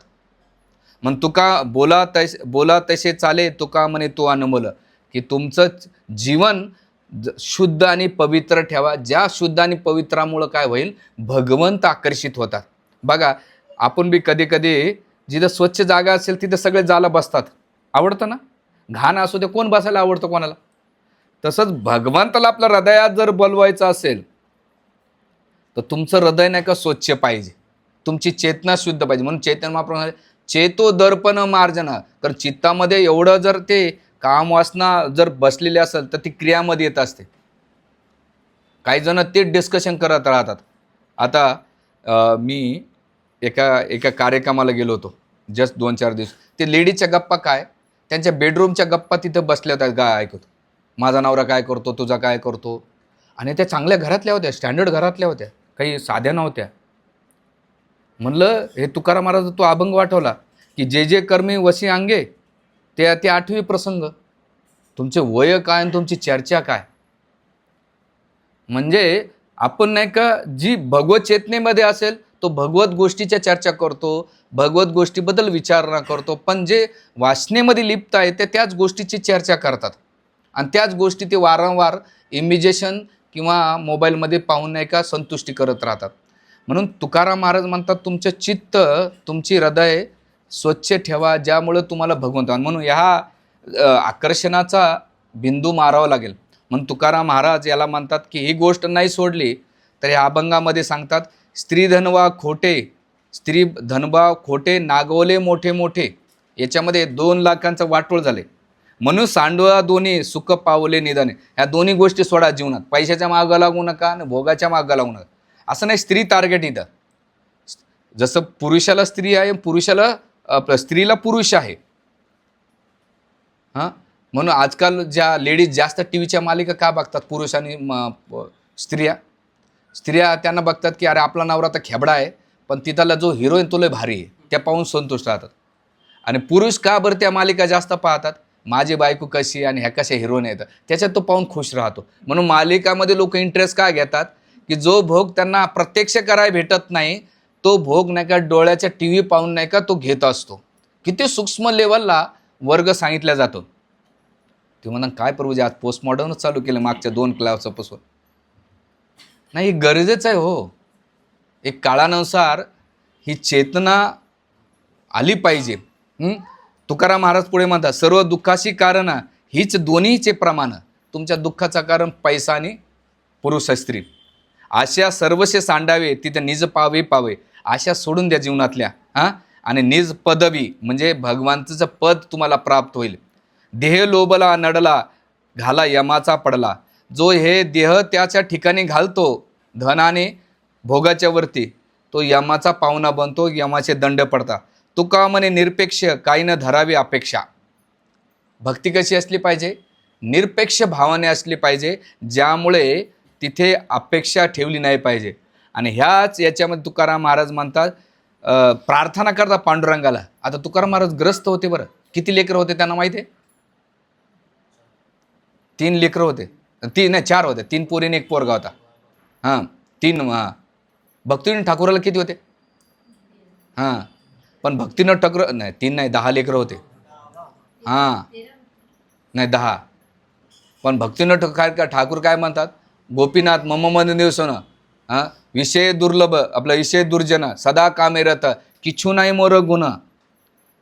मग तुका बोला तसे चाले, तुका म्हणे तो अनमोल. की तुमचं जीवन शुद्ध आणि पवित्र ठेवा. ज्या शुद्ध आणि पवित्रामुळं काय होईल, भगवंत आकर्षित होतात. बघा आपण बी कधी कधी जिथं स्वच्छ जागा असेल तिथं सगळे जाला बसतात, आवडतं ना. घाण असू दे, कोण बसायला आवडतं कोणाला. तसंच भगवंताला आपल्या हृदयात जर बोलवायचं असेल तर तुमचं हृदय नाही का स्वच्छ पाहिजे, तुमची चेतना शुद्ध पाहिजे. म्हणून चैतन्य महाप्रभू चेतो दर्पण मार्जना. तर चित्तामध्ये एवढं जर ते कामवासना जर बसलेली असेल तर ती क्रियामध्ये येत असते. काही जण ते डिस्कशन करत राहतात. आता मी एका कार्यक्रमाला गेलो होतो जस्ट 2-4 दिवस. ते लेडीजच्या गप्पा काय, त्यांच्या बेडरूमच्या गप्पा तिथं बसल्या होत्या, काय ऐकतो, माझा नवरा काय करतो, तुझा काय करतो. आणि त्या चांगल्या घरातल्या होत्या, स्टँडर्ड घरातल्या होत्या, काही साध्या नव्हत्या. म्हणलं हे तुकाराम महाराज तो अभंग वाटवला की जे जे कर्मी वशी अंगे ते 8वी प्रसंग. तुमचे वय काय आणि तुमची चर्चा काय. म्हणजे आपण नाही का जी भगवत चेतनेमध्ये असेल तो भगवत गोष्टीच्या चर्चा करतो, भगवत गोष्टीबद्दल विचारणा करतो, पण जे वासनेमध्ये लिप्त आहे ते त्याच गोष्टीची चर्चा करतात आणि त्याच गोष्टी ते वारंवार इमिजेशन किंवा मोबाईलमध्ये पाहून नाही का संतुष्टी करत राहतात. म्हणून तुकाराम महाराज म्हणतात तुमचं चित्त, तुमची हृदय स्वच्छ ठेवा, ज्यामुळे तुम्हाला भगवंत. म्हणून ह्या आकर्षणाचा बिंदू मारावा लागेल. म्हणून तुकाराम महाराज याला म्हणतात की ही गोष्ट नाही सोडली तर या अभंगामध्ये सांगतात, स्त्री धनवा खोटे नागवले मोठे मोठे. याच्यामध्ये 2 लाखांचं वाटोळ झाले. म्हणून सांडवा दोन्ही सुख पावले निदाने. ह्या दोन्ही गोष्टी सोडा जीवनात. पैशाच्या मागं लागू नका आणि भोगाच्या मागं लागू नका. असं नाही स्त्री टार्गेट इथं. जसं पुरुषाला स्त्री आहे, स्त्रीला पुरुष आहे. हां, म्हणून आजकाल ज्या लेडीज जास्त टी व्हीच्या मालिका का बघतात, पुरुष आणि स्त्रिया त्यांना बघतात की अरे आपला नवरा तर खेबडा आहे पण तिथला जो हिरोईन तो लय भारी आहे, त्या पाहून संतुष्ट राहतात. आणि पुरुष का बरं त्या मालिका जास्त पाहतात, माझी बायको कशी आणि ह्या कशा हिरोईन आहेत त्याच्यात तो पाहून खुश राहतो. म्हणून मालिकामध्ये लोक इंटरेस्ट का घेतात की जो भोग त्यांना प्रत्यक्ष करायला भेटत नाही तो भोग नाही का डोळ्याच्या टी व्ही पाहून नाही का तो घेत असतो. किती सूक्ष्म लेवलला वर्ग सांगितला जातो. ते म्हणा काय प्रभूजी आज पोस्टमॉडर्नच चालू केलं मागच्या 2 क्लासापासून. नाही, गरजेचं आहे हो. एक काळानुसार ही चेतना आली पाहिजे. तुकाराम महाराज पुढे म्हणतात, सर्व दुःखाची कारण हीच दोन्हीचे प्रमाण. तुमच्या दुःखाचं कारण पैसा आणि पुरुष स्त्री. अशा सर्वशे सांडावे तिथे निज पावे. आशा सोडून द्या जीवनातल्या. आणि निज पदवी म्हणजे भगवंताचं पद तुम्हाला प्राप्त होईल. देह लोभला नडला घाला यमाचा पडला. जो हे देह त्याच्या ठिकाणी घालतो धनाने भोगाच्या वरती तो यमाचा पाहुणा बनतो, यमाचे दंड पडतात. तुका म्हणे निरपेक्ष काही न धरावी अपेक्षा. भक्ती कशी असली पाहिजे, निरपेक्ष भावाने असली पाहिजे, ज्यामुळे तिथे अपेक्षा ठेवली नाही पाहिजे. आणि याच्यामध्ये तुकाराम महाराज म्हणतात प्रार्थना करता पांडुरंगाला. आता तुकाराम महाराज ग्रस्त होते बरं. किती लेकरं होते त्यांना माहिती आहे? 3 लेकरं होते. 4 होते. 3 पोरीने 1 पोरगा होता. 3. भक्तिविनोद ठाकूराला किती होते? पण भक्तिविनोद ठाकूर नाही 3 नाही 10 लेकरं होते. नाही 10. पण भक्तिविनोद ठाकूर काय म्हणतात, गोपीनाथ मम मन दिवसन विषय दुर्लभ आपला विषय दुर्जन सदा कामे रत किच्छू नाही मोर गुण.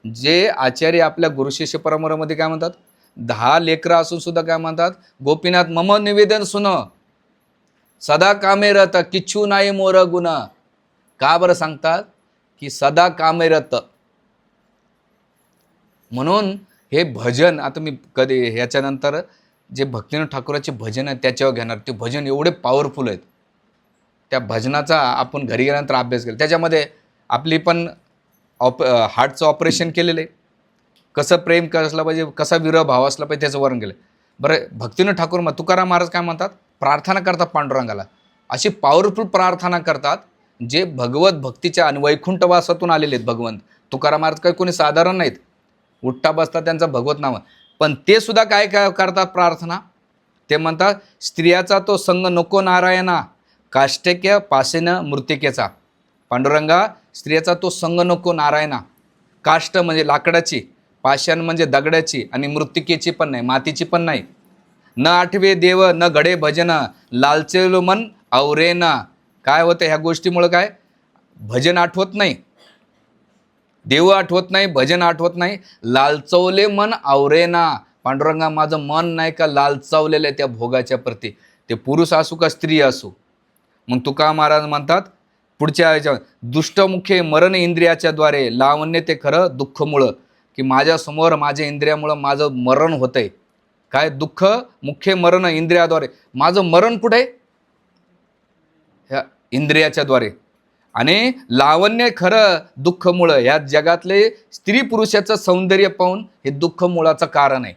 जे आचार्य आपल्या गुरुशिष्य परंपरेमध्ये काय म्हणतात, 10 लेकरं असून सुद्धा काय म्हणतात, गोपीनाथ मम निवेदन सुन सदा कामे रत किच्छू नाही मोर गुण. का बरं सांगतात की सदा कामे रत. म्हणून हे भजन आता मी कधी ह्याच्यानंतर जे भक्तिविनोद ठाकूराचे भजन आहे त्याच्यावर घेणार. ते भजन एवढे पॉवरफुल आहेत. त्या भजनाचा आपण घरी गेल्यानंतर अभ्यास केला. त्याच्यामध्ये आपली पण हार्टचं ऑपरेशन केलेलं आहे. कसं प्रेम असलं पाहिजे, कसा विरह भाव असला पाहिजे त्याचं वर्णन केलं. बरं, भक्तिविनोद ठाकूर तुकाराम महाराज काय म्हणतात, प्रार्थना करतात पांडुरंगाला. अशी पॉवरफुल प्रार्थना करतात जे भगवत भक्तीच्या आणि वैकुंठवासातून आलेले आहेत भगवंत. तुकाराम महाराज काही कोणी साधारण नाहीत. उठता बसता त्यांचं भगवत नाव. पण ते सुद्धा काय करतात प्रार्थना. ते म्हणतात स्त्रियाचा तो संग नको नारायणा काष्टक्य पासेन मृतिकेचा. पांडुरंगा स्त्रियाचा तो संग नको नारायणा. काष्ट म्हणजे लाकडाची, पाषाण म्हणजे दगडाची आणि मृत्तिकेची पण नाही, मातीची पण नाही. न आठवे देव न घडे भजन लालचेलो मन आवरेना. काय होतं ह्या गोष्टीमुळं, काय भजन आठवत नाही, देव आठवत नाही, भजन आठवत नाही. लालचवले मन आवरेना. पांडुरंगा माझं मन नाही का लालचावलेलं आहे त्या भोगाच्या प्रती, ते पुरुष असू का स्त्री असू. मग तुका महाराज म्हणतात पुढच्या ह्याच्या, दुष्टमुखे मरण इंद्रियाच्या द्वारे लावण्य ते खरं दुःखमुळं. की माझ्यासमोर माझ्या इंद्रियामुळं माझं मरण होतंय. काय दुःख मुख्य मरण इंद्रियाद्वारे. माझं मरण कुठे आहे, ह्या इंद्रियाच्या द्वारे. आणि लावण्य खरं दुःखमुळं. ह्या जगातले स्त्री पुरुषाचं सौंदर्य पाहून हे दुःख मुळाचं कारण आहे.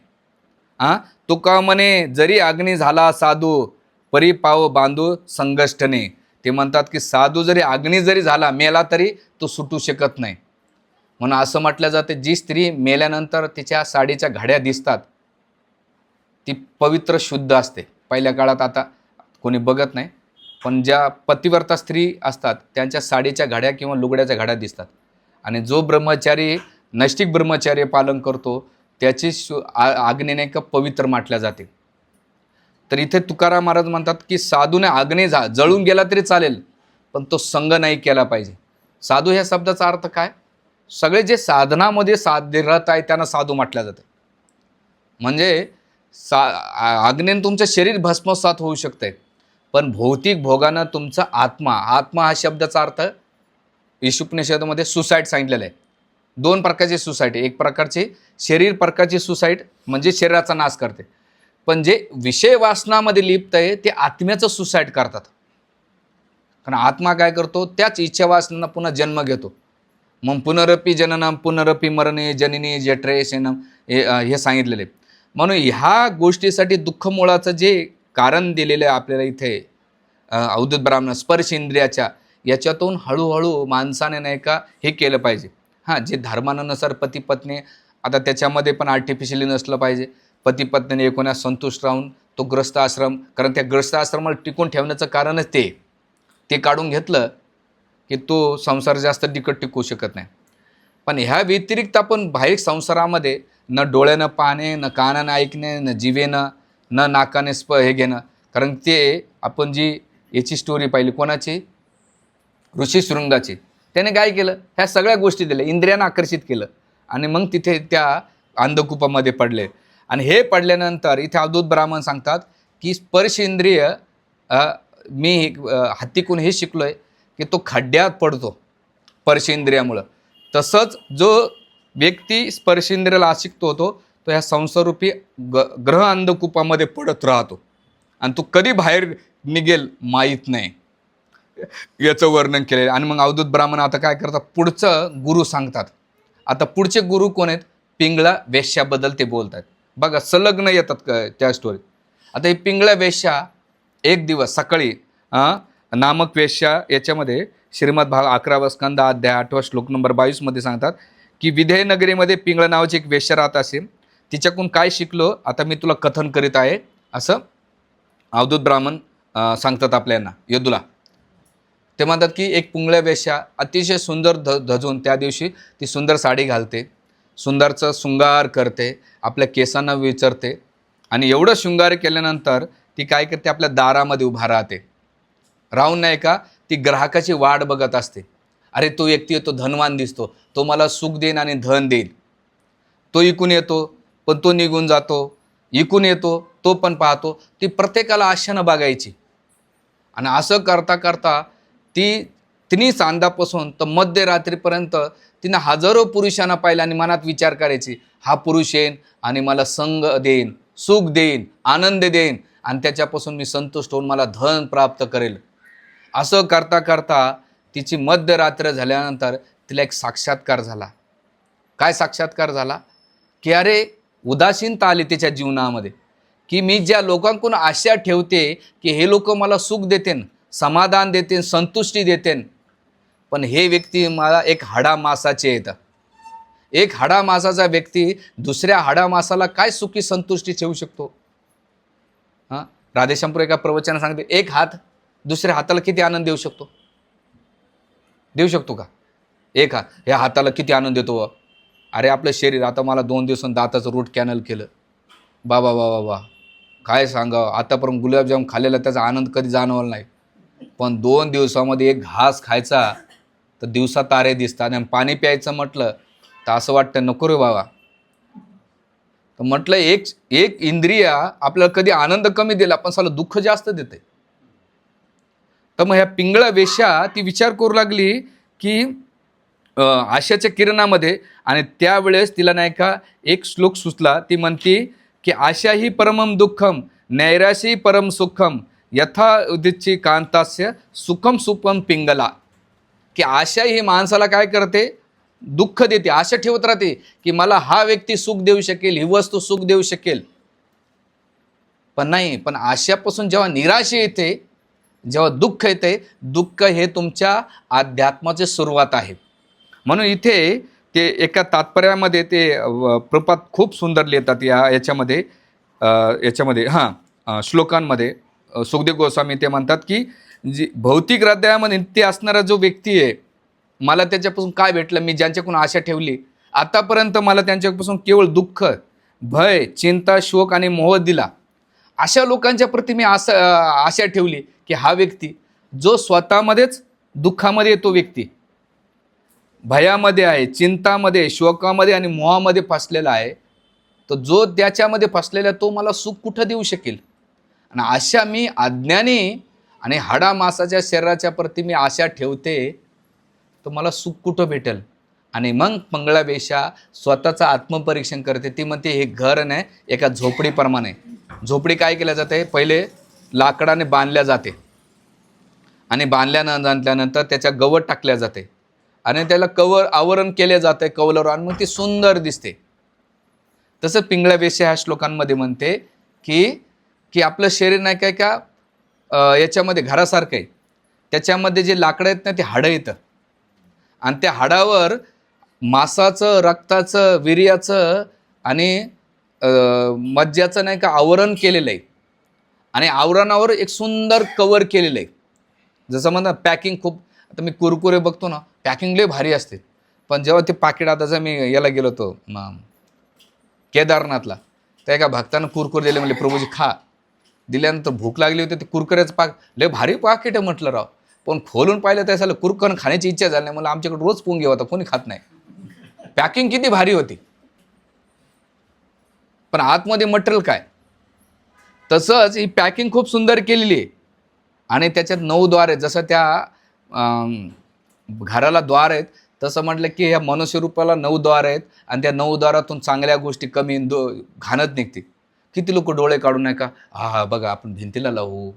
तुका म्हणे जरी अग्नी झाला साधू परी पाव बांधू संगष्टने. ते म्हणतात की साधू जरी अग्नी जरी झाला मेला तरी तो सुटू शकत नाही. म्हणून असं म्हटलं जाते, जी स्त्री मेल्यानंतर तिच्या साडीच्या घड्या दिसतात ती पवित्र शुद्ध असते. पहिल्या काळात, आता कोणी बघत नाही, पण ज्या पतिव्रता स्त्री असतात त्यांच्या साडीच्या घड्या किंवा लुगड्याच्या घड्या दिसतात. आणि जो ब्रह्मचारी नैष्टिक ब्रह्मचार्य पालन करतो त्याची आग्नी नाही का पवित्र माटल्या जाते. तर इथे तुकाराम महाराज म्हणतात की साधूने आग्ने जळून गेला तरी चालेल, पण तो संग नाही केला पाहिजे. साधू ह्या शब्दाचा अर्थ काय? सगळे जे साधनामध्ये साध्यरत आहे त्यांना साधू म्हटल्या जाते. म्हणजे आग्नेने तुमचं शरीर भस्मसात होऊ शकते, पण भौतिक भोगानं तुमचा आत्मा हा शब्दाचा अर्थ ईशुपनिषदामध्ये सुसाईड सांगितलेलं आहे. 2 प्रकारचे सुसाईड. एक प्रकारची शरीर प्रकारची सुसाईड म्हणजे शरीराचा नाश करते, पण जे विषय वासनामध्ये लिप्त आहे ते आत्म्याचं सुसाईड करतात. कारण आत्मा काय करतो? त्याच इच्छा वासनांना पुन्हा जन्म घेतो. मग पुनरपी जननम पुनरपी मरणे जननी जठरे शेनम हे सांगितलेले. म्हणून ह्या गोष्टीसाठी दुःखमुळाचं जे कारण दिलेलं आहे आपल्याला इथे अवधूत ब्राह्मण स्पर्श इंद्रियाच्या, याच्यातून हळूहळू माणसाने नाही का हे केलं पाहिजे. जे धर्मानुसार पती पत्नी, आता त्याच्यामध्ये पण आर्टिफिशियली नसलं पाहिजे. पती पत्नीने एकोणा संतुष्ट राहून तो ग्रस्त आश्रम, कारण त्या ग्रस्त आश्रमाला टिकून ठेवण्याचं कारणच ते काढून घेतलं की तो संसार जास्त टिकू शकत नाही. पण ह्या व्यतिरिक्त आपण बाह्य संसारामध्ये न डोळ्यानं पाहणे, न कानानं ऐकणे, न जिवेनं, न नाकाने हे घेणं. कारण ते आपण जी याची स्टोरी पाहिली, कोणाची? ऋषीशृंगाची. त्याने काय केलं? ह्या सगळ्या गोष्टी दिल्या, इंद्रियांना आकर्षित केलं आणि मग तिथे त्या अंधकूपामध्ये पडले. आणि हे पडल्यानंतर इथे अवधूत ब्राह्मण सांगतात की स्पर्श इंद्रिय, मी हत्तीकून हे शिकलो आहे की तो खड्ड्यात पडतो स्पर्श इंद्रियामुळं. तसंच जो व्यक्ती स्पर्श इंद्रियाला आशिक्त होतो तो ह्या संसारूपी ग्रह अंधकूपामध्ये पडत राहतो आणि तो कधी बाहेर निघेल माहीत नाही. याचं वर्णन केलेलं. आणि मग अवधूत ब्राह्मण आता काय करतात? पुढचं गुरु सांगतात. आता पुढचे गुरु कोण आहेत? पिंगळा वेश्याबद्दल ते बोलतात. बघा, संलग्न येतात त्या स्टोरी. आता ही पिंगळा वेश्या एक दिवस सकाळी नामक वेश्या याच्यामध्ये श्रीमद भाग 11 स्कंद अध्याय 8 श्लोक नंबर 22 मध्ये सांगतात की विधेयनगरीमध्ये पिंगळा नावाची एक वेश्या राहत असे. तिच्याकडून काय शिकलो आता मी तुला कथन करीत आहे, असं अवधूत ब्राह्मण सांगतात आपल्याला यदूला. ते म्हणतात की एक पिंगळा वेश्या अतिशय सुंदर धजून त्या दिवशी ती सुंदर साडी घालते, सुंदरचं शृंगार करते, आपल्या केसांना विचारते आणि एवढं शृंगार केल्यानंतर ती काय करते? आपल्या दारामध्ये उभा राहते. राहून नाही का ती ग्राहकाची वाट बघत असते. अरे तो व्यक्ती तो धनवान दिसतो, तो मला सुख देईन आणि धन देईल. तो इकून येतो पण तो निघून जातो, इकून येतो तो पण पाहतो. ती प्रत्येकाला आशेनं बघायची. आणि असं करता करता तिन्ही सांदापासून तर मध्यरात्रीपर्यंत तिनं हजारो पुरुषांना पाहिलं आणि मनात विचार करायची, हा पुरुष येईन आणि मला संग देईन, सुख देईन, आनंद देईन आणि त्याच्यापासून मी संतुष्ट होऊन मला धन प्राप्त करेल. असं करता करता तिची मध्यरात्र झाल्यानंतर तिला एक साक्षात्कार झाला. काय साक्षात्कार झाला? की अरे उदासीनता आली तिच्या जीवनामध्ये की मी ज्या लोकांकडून आशा ठेवते की हे लोक मला सुख देतेन, समाधान देतेन, संतुष्टी देतेन, पण हे व्यक्ती मला एक हाडामासाचे येतं. एक हाडामासाचा व्यक्ती दुसऱ्या हाडामासाला काय सुखी संतुष्टी ठेवू शकतो? राधेश्यामपूर एका प्रवचनात सांगते, एक हात दुसऱ्या हाताला किती आनंद देऊ शकतो? देऊ शकतो का? एक हात ह्या हाताला किती आनंद देतो? अरे आपलं शरीर, आता मला 2 दिवसांनी दाताचं रूट कॅनल केलं, बाबा बाबा बा काय सांगावं, आतापर्यंत गुलाबजाम खाल्लेला त्याचा आनंद कधी जाणवला नाही, पण 2 दिवसामध्ये एक घास खायचा तर दिवसा तारे दिसतात. आणि पाणी प्यायचं म्हटलं तर असं वाटतं नको रे बाबा. तर म्हटलं एक इंद्रिय आपल्याला कधी आनंद कमी दिला पण साला दुःख जास्त देते. तर मग ह्या पिंगळा वेश्या ती विचार करू लागली की आशाच्या किरणामध्ये, आणि त्यावेळेस तिला नाही का एक श्लोक सुचला. ती म्हणती की आशा ही परमम दुःखम नैराशी परम सुखम यथा उदितची कांतास्य सुखम सुखम पिंगला. की आशा ही माणसाला काय करते? दुःख देते. आशा ठेवत राहते की मला हा व्यक्ती सुख देऊ शकेल, ही वस्तू सुख देऊ शकेल, पण नाही. पण आशापासून जेव्हा निराशा येते, जेव्हा दुःख येते, दुःख हे तुमच्या अध्यात्माची सुरुवात आहे. म्हणून इथे ते एका तात्पर्यामध्ये ते प्रपात खूप सुंदर लिहितात याच्यामध्ये श्लोकांमध्ये सुखदेव गोस्वामी ते म्हणतात की जी भौतिक हृदयामध्ये नित्य असणारा जो व्यक्ती आहे, मला त्याच्यापासून काय भेटलं, मी ज्यांच्याकडून आशा ठेवली आतापर्यंत मला त्यांच्यापासून केवळ दुःख, भय, चिंता, शोक आणि मोह दिला. अशा लोकांच्या प्रती मी आशा ठेवली की हा व्यक्ती जो स्वतःमध्येच दुःखामध्ये तो व्यक्ती भयामध्ये आहे, चिंतामध्ये, शोकामध्ये आणि मोहामध्ये फसलेला आहे, तर जो त्याच्यामध्ये फसलेला तो मला सुख कुठं देऊ शकेल. आणि अशा मी अज्ञानी आणि हाडामासाच्या शरीराच्या प्रती मी आशा ठेवते, तर मला सुख कुठं भेटेल. आणि मग मंगळावेशा स्वतःचं आत्मपरीक्षण करते. ती म्हणते हे घर नाही, एका झोपडीप्रमाणे. झोपडी काय केल्या जाते, पहिले लाकडाने बांधल्या जाते आणि बांधल्यानंतर त्याच्या गवत टाकल्या जाते आणि त्याला आवरण केले जाते कवलर, आणि मग ती सुंदर दिसते. तसं पिंगळा वेश्या ह्या श्लोकांमध्ये म्हणते की आपलं शरीर नाही काय का याच्यामध्ये घरासारखं आहे, त्याच्यामध्ये जे लाकडं आहेत ना ते हाडं येतं आणि त्या हाडावर मांसाचं, रक्ताचं, वीर्याचं आणि मज्जाचं नाही का आवरण केलेलं आहे आणि आवरणावर एक सुंदर कवर केलेलं आहे. जसं म्हणतात पॅकिंग खूप, आता मी कुरकुरे बघतो ना, पॅकिंग लय भारी असते, पण जेव्हा ते पाकिट, आता जर मी याला गेलो होतो केदारनाथला, तर एका भक्तानं कुरकुरे दिले, म्हणले प्रभूजी खा. दिल्यानंतर भूक लागली होती, ते कुरकुऱ्याचं लय भारी पाकिट आहे म्हटलं राव, पण खोलून पाहिलं त्याला कुरकुरे खाण्याची इच्छा झाली नाही. मला आमच्याकडे रोज पोंगे होता, कोणी खात नाही. पॅकिंग किती भारी होती, पण आतमध्ये मटेरियल काय. तसंच ही पॅकिंग खूप सुंदर केलेली आहे आणि त्याच्यात 9 द्वार आहेत. जसं त्या घराला द्वार आहेत, तसं म्हटलं की ह्या मनुष्यरूपाला 9 द्वार आहेत आणि त्या 9 द्वारातून चांगल्या गोष्टी कमी घाणत निघते. किती लोक डोळे काढून नाही का, हा बघा आपण भिंतीला लावू,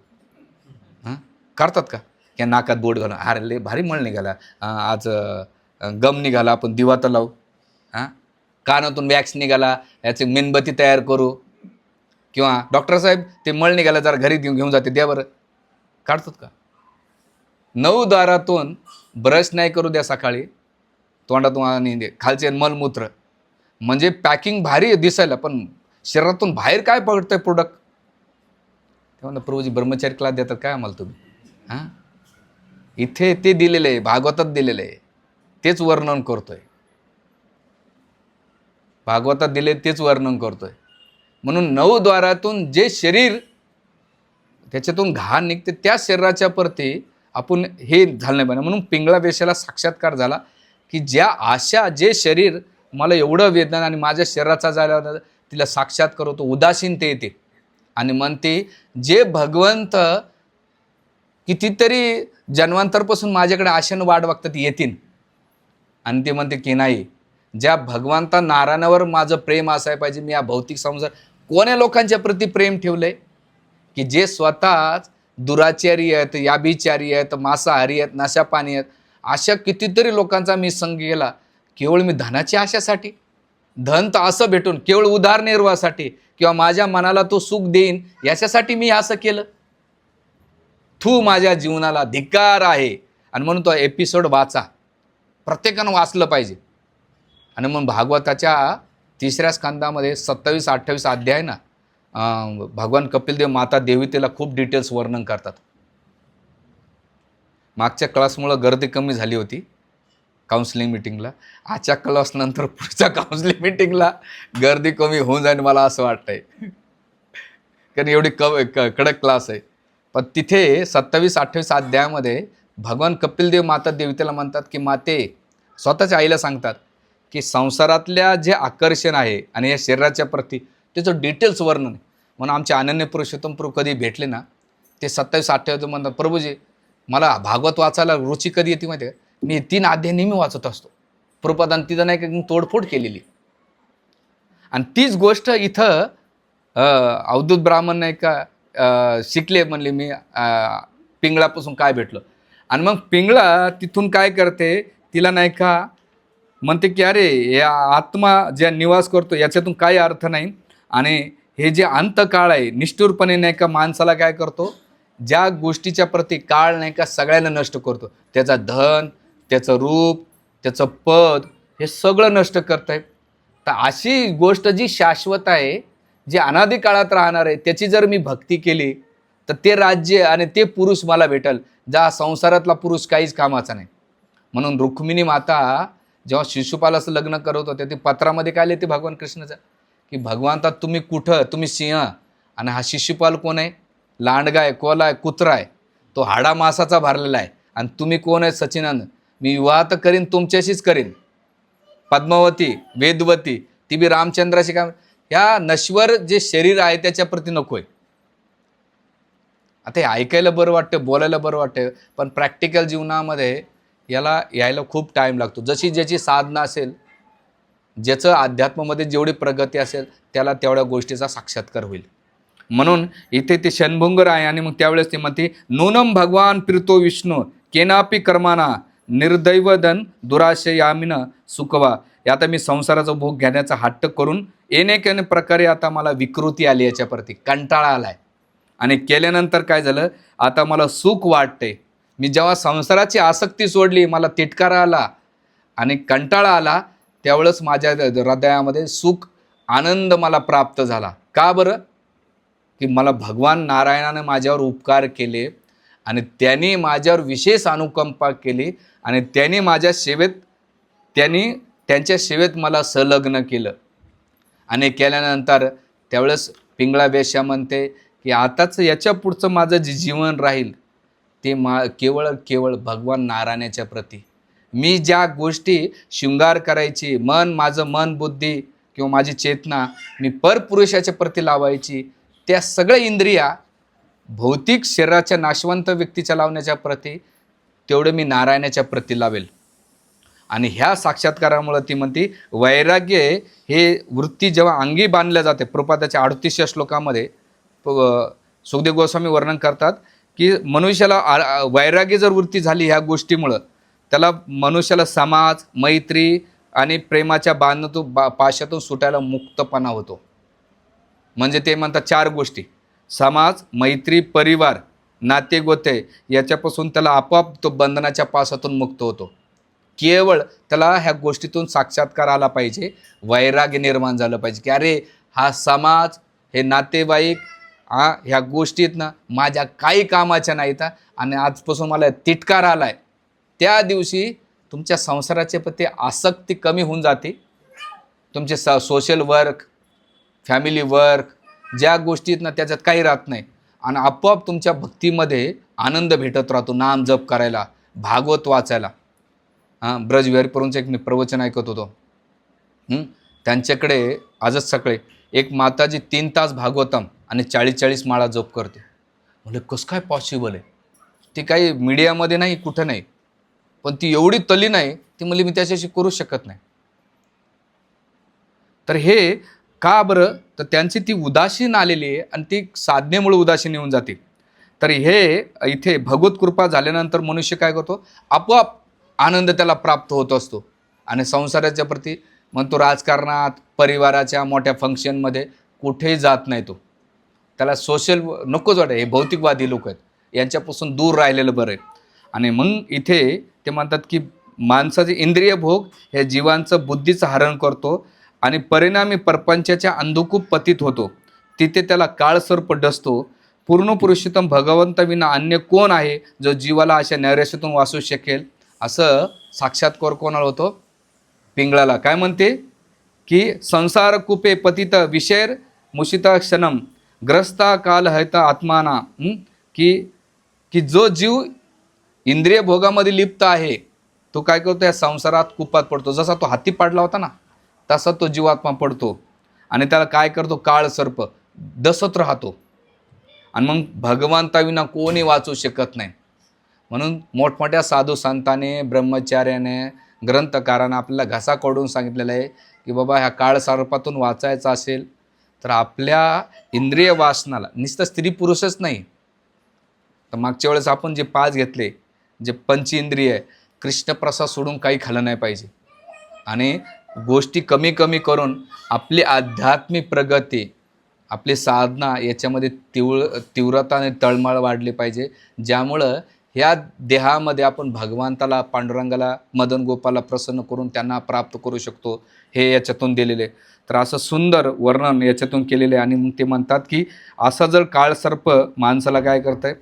करतात का, या नाकात बोट घालून, अरे लय भारी मळ निघाला, आज गम निघाला, आपण दिवा तर लावू, कानातून वॅक्स निघाला, याची मेणबत्ती तयार करू, किंवा डॉक्टर साहेब ते मळ निघाला जरा घरी घेऊन जाते, द्या बरं. काढतात का. 9 दारातून ब्रश नाही करू द्या सकाळी, तोंडातून आणि खालचे मलमूत्र, म्हणजे पॅकिंग भारी आहे दिसायला, पण शरीरातून बाहेर काय पडतंय प्रोडक्ट. तेव्हा प्रभूजी ब्रह्मचारी क्लास देतात काय आम्हाला तुम्ही. इथे ते दिलेलं आहे, भागवतात दिलेलं आहे, तेच वर्णन करतोय, भागवतात दिले तेच वर्णन करतोय. म्हणून 9 द्वारातून जे शरीर त्याच्यातून घाण निघते, त्या शरीराच्या प्रती आपण हे झालं नाही पाहिजे. म्हणून पिंगळा वेशाला साक्षात्कार झाला की ज्या आशा, जे शरीर मला एवढं वेदना आणि माझ्या शरीराचा झाला होता, तिला साक्षात्कार होतो, उदासीनते येते आणि म्हणते जे भगवंत कितीतरी जन्मांतरपासून माझ्याकडे आशेनं वाट बघतात येतील, आणि ते म्हणते की नाही, ज्या भगवंता नारायणावर माझं प्रेम असायला पाहिजे. मी या भौतिक संसार कोण्या लोकांच्या प्रती प्रेम ठेवलंय की जे स्वतःच दुराचारी आहेत, याभिचारी आहेत, मांसाहारी आहेत, नशापाणी आहेत, अशा कितीतरी लोकांचा मी संग केला केवळ मी धनाच्या आशासाठी. धन तर असं भेटून केवळ उदारनिर्वाहासाठी किंवा माझ्या मनाला तो सुख देईन याच्यासाठी मी असं केलं. तू माझ्या जीवनाला धिक्कार आहे. आणि म्हणून तो एपिसोड वाचा, प्रत्येकानं वाचलं पाहिजे. आणि मग भागवताच्या 3ऱ्या स्कंदामध्ये 27-28 अध्याय ना, भगवान कपिलदेव माता देवतेला खूप डिटेल्स वर्णन करतात. मागच्या क्लासमुळं गर्दी कमी झाली होती काउन्सिलिंग मिटिंगला, आजच्या क्लासनंतर पुढच्या काउन्सिलिंग मिटिंगला गर्दी कमी होऊन जाईल मला असं वाटतंय, कारण एवढी कडक क्लास आहे. पण तिथे 27-28 अध्यायामध्ये भगवान कपिलदेव माता देवतेला म्हणतात की माते, स्वतःच्या आईला सांगतात की संसारातल्या जे आकर्षण आहे आणि या शरीराच्या प्रती त्याचं डिटेल्स वर्णन आहे. म्हणून आमचे अनन्य पुरुषोत्तम प्रभू कधी भेटले ना, ते 27-28 म्हणतात प्रभूजी मला भागवत वाचायला रुची कधी येते माहिती आहे, मी 3 अध्याय नेहमी वाचत असतो. प्रभुपादांनी तिथं नाही का तोडफोड केलेली. आणि तीच गोष्ट इथं अवधूत ब्राह्मण नाही का शिकले, म्हणले मी पिंगळापासून काय भेटलं. आणि मग पिंगळा तिथून काय करते, तिला नाही का म्हणते की अरे या आत्मा ज्या निवास करतो याच्यातून काही अर्थ नाही, आणि हे जे अंतकाळ आहे निष्ठुरपणे नाही का माणसाला काय करतो, ज्या गोष्टीच्या प्रती काळ नाही का सगळ्यांना नष्ट करतो. त्याचा धन, त्याचं रूप, त्याचं पद, हे सगळं नष्ट करतायत. तर अशी गोष्ट जी शाश्वत आहे, जी अनादी काळात राहणार आहे, त्याची जर मी भक्ती केली तर ते राज्य आणि ते पुरुष मला भेटल, ज्या संसारातला पुरुष काहीच कामाचा नाही. म्हणून रुक्मिणी माता जेव्हा शिशुपालाचं लग्न करत होते, ते पत्रामध्ये काय लिहिते भगवान कृष्णाचं, की भगवंता तुम्ही कुठं, तुम्ही सिंह आणि हा शिशुपाल कोण आहे, लांडगा आहे, कोला आहे, कुत्रा आहे, तो हाडा मासाचा भरलेला आहे, आणि तुम्ही कोण आहे, सचिनंद. मी विवाह तर करीन तुमच्याशीच करीन, पद्मावती वेदवती, ती बी रामचंद्राशी काम. ह्या नश्वर जे शरीर आहे त्याच्या प्रती नकोय. आता हे ऐकायला बरं वाटतं, बोलायला बरं वाटतं, पण प्रॅक्टिकल जीवनामध्ये याला यायला खूप टाईम लागतो. जशी ज्याची साधना असेल, ज्याचं अध्यात्मामध्ये जेवढी प्रगती असेल, त्याला तेवढ्या गोष्टीचा साक्षात्कार होईल. म्हणून इथे ते शनभुंगर आहे, आणि मग त्यावेळेस ते म्हणते, नूनम भगवान प्रीतो विष्णू केनापी कर्माना निर्दैवदन दुराशयामिन सुखवा. आता मी संसाराचा भोग घेण्याचा हट्ट करून एक प्रकारे आता मला विकृती आली, याच्याप्रती कंटाळा आलाय, आणि केल्यानंतर काय झालं, आता मला सुख वाटते. मी जेव्हा संसाराची आसक्ती सोडली, मला तिटकारा आला आणि कंटाळा आला, त्यावेळेस माझ्या हृदयामध्ये सुख आनंद मला प्राप्त झाला. का बरं? की मला भगवान नारायणाने माझ्यावर उपकार केले, आणि त्यांनी माझ्यावर विशेष अनुकंपा केली, आणि त्यांनी माझ्या सेवेत, त्यांच्या सेवेत मला संलग्न केलं. आणि केल्यानंतर त्यावेळेस पिंगळा वेश्या म्हणते की आताच याच्या पुढचं माझं जे जीवन राहील ते केवळ भगवान नारायणाच्या प्रती. मी ज्या गोष्टी शृंगार करायची, माझं मन बुद्धी किंवा माझी चेतना मी परपुरुषाच्या प्रती लावायची, त्या सगळ्या इंद्रिया भौतिक शरीराच्या नाशवंत व्यक्तीच्या लावण्याच्या प्रती तेवढं मी नारायणाच्या प्रती लावेल. आणि ह्या साक्षात्कारामुळे ती म्हणते, वैराग्य हे वृत्ती जेव्हा अंगी बांधल्या जाते, प्रपादाच्या 38 श्लोकामध्ये सुखदेव गोस्वामी वर्णन करतात की मनुष्याला वैराग्य जर वृत्ती झाली ह्या गोष्टीमुळं, त्याला मनुष्याला समाज, मैत्री आणि प्रेमाच्या पाशातून सुटायला मुक्तपणा होतो. म्हणजे ते म्हणतात 4 गोष्टी, समाज, मैत्री, परिवार, नातेगोते, याच्यापासून त्याला आपोआप तो बंधनाच्या पासातून मुक्त होतो. केवळ त्याला ह्या गोष्टीतून साक्षात्कार आला पाहिजे, वैराग्य निर्माण झालं पाहिजे की अरे हा समाज, हे नातेवाईक, ह्या गोष्टीत ना माझ्या काही कामाच्या नाहीत, आणि आजपासून मला तिटकार आलाय. त्या दिवशी तुमच्या संसाराच्या प्रती आसक्ती कमी होऊन जाते. तुमचे सोशल वर्क, फॅमिली वर्क, ज्या गोष्टीत ना त्याच्यात काही राहत नाही, आणि आपोआप तुमच्या भक्तीमध्ये आनंद भेटत राहतो. नाम जप करायला, भागवत वाचायला. ब्रजविहारीपूरचं एक मी प्रवचन ऐकत होतो. त्यांच्याकडे आजच सकाळी एक माताजी 3 तास भागवतम आणि 40-40 माळा जप करते. म्हणजे कसं काय पॉसिबल आहे? ती काही मीडियामध्ये नाही, कुठं नाही, पण ती एवढी तली नाही, ती म्हणली मी त्याच्याशी करू शकत नाही. तर हे का बरं? तर त्यांची ती उदासीन आलेली आहे, आणि ती साधनेमुळे उदासीन येऊन जाते. तर हे इथे भगवत कृपा झाल्यानंतर मनुष्य काय करतो, आपोआप आनंद त्याला प्राप्त होत असतो, आणि संसाराच्या प्रती मग तो राजकारणात, परिवाराच्या मोठ्या फंक्शनमध्ये कुठेही जात नाही. तो त्याला सोशल नकोच वाटत. हे भौतिकवादी लोक आहेत, यांच्यापासून दूर राहिलेलं बरं आहे. आणि मग इथे ते म्हणतात की माणसाचे इंद्रिय भोग हे जीवांचं बुद्धीचं हरण करतो, आणि परिणामी प्रपंचाच्या अंधकूप पतित होतो. तिथे त्याला काळसर्प डसतो. पूर्ण पुरुषोत्तम भगवंताविना अन्य कोण आहे जो जीवाला अशा नैराश्यातून वाचू शकेल? असं साक्षात्कार कोणाला होतो? पिंगळाला. काय म्हणते की संसार कुपे पतित विषयर मुषिता क्षणम ग्रस्ता काल हयता आत्माना, की जो जीव इंद्रिय भोगामध्ये लिप्त आहे तो काय करतो, या संसारात कुपात पडतो. जसा तो हाती पाडला होता ना, तसा तो जीवात्मा पडतो, आणि त्याला काय करतो, काळ सर्प दसत राहतो, आणि मग भगवंताविना कोणी वाचू शकत नाही. म्हणून मोठमोठ्या साधू संतांनी, ब्रह्मचार्याने, ग्रंथकारांना आपल्याला घसा कोडून सांगितलेलं आहे की बाबा ह्या काळ सर्पातून वाचायचं असेल तर आपल्या इंद्रिय वासनाला, नुसतं स्त्री पुरुषच नाही, तर मागच्या वेळेस आपण जे 5 घेतले, जे पंचेंद्रिय, कृष्णप्रसाद सोडून काही खाल्लं नाही पाहिजे, आणि गोष्टी कमी कमी करून आपली आध्यात्मिक प्रगती, आपली साधना याच्यामध्ये तीव्रता आणि तळमळ वाढली पाहिजे, ज्यामुळं ह्या देहामध्ये आपण भगवंताला, पांडुरंगाला, मदन गोपाला प्रसन्न करून त्यांना प्राप्त करू शकतो, हे याच्यातून दिलेले. तर असं सुंदर वर्णन याच्यातून केलेले. आणि मग ते म्हणतात की असा जर काळसर्प माणसाला काय करतंय,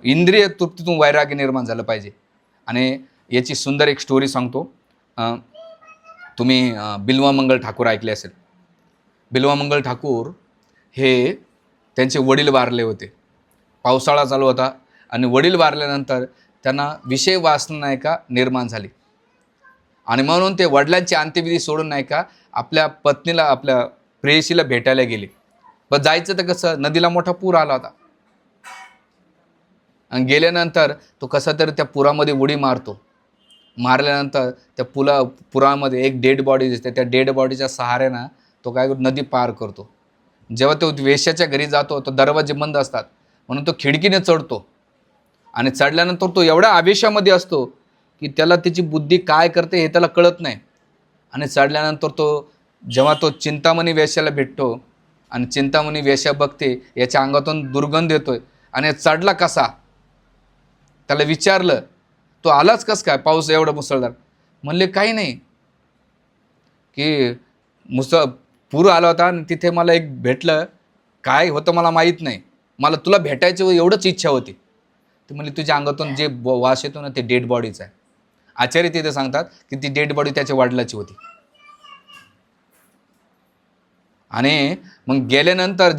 इंद्रिय तृप्तीतून वैराग्य निर्माण झालं पाहिजे. आणि याची सुंदर एक स्टोरी सांगतो. तुम्ही बिल्वामंगल ठाकूर ऐकले असेल. बिल्वामंगल ठाकूर हे त्यांचे वडील वारले होते. पावसाळा चालू होता आणि वडील वारल्यानंतर त्यांना विषय वासना नाही का निर्माण झाली. आणि म्हणून ते वडिलांची अंत्यविधी सोडून नाही का आपल्या पत्नीला, आपल्या प्रेयसीला भेटायला गेले. पण जायचं तर कसं, नदीला मोठा पूर आला होता. आणि गेल्यानंतर तो कसा तरी त्या पुरामध्ये उडी मारतो. मारल्यानंतर त्या पुरामध्ये एक डेड बॉडी दिसते. त्या डेड बॉडीच्या सहाऱ्यानं तो काय करतो, नदी पार करतो. जेव्हा तो वेश्याच्या घरी जातो, तो दरवाजे बंद असतात म्हणून तो खिडकीने चढतो. आणि चढल्यानंतर तो एवढ्या आवेशामध्ये असतो की त्याला त्याची बुद्धी काय करते हे त्याला कळत नाही. आणि चढल्यानंतर जेव्हा तो चिंतामणी वेश्याला भेटतो आणि चिंतामणी वेश्या बघते याच्या अंगातून दुर्गंध येतोय आणि चढला कसा, त्याला विचारलं तो आलाच कस काय, पाऊस एवढा मुसळधार. म्हणले काही नाही की पूर आला होता आणि तिथे मला एक भेटलं, काय होतं मला माहीत नाही, मला तुला भेटायची एवढंच इच्छा होती. ते म्हणले तुझ्या अंगातून जे वास येतो ना ते डेड बॉडीचा आहे. आचार्य तिथे सांगतात की ती डेड बॉडी त्याच्या वडिलाची होती. आणि मग गेल्यानंतर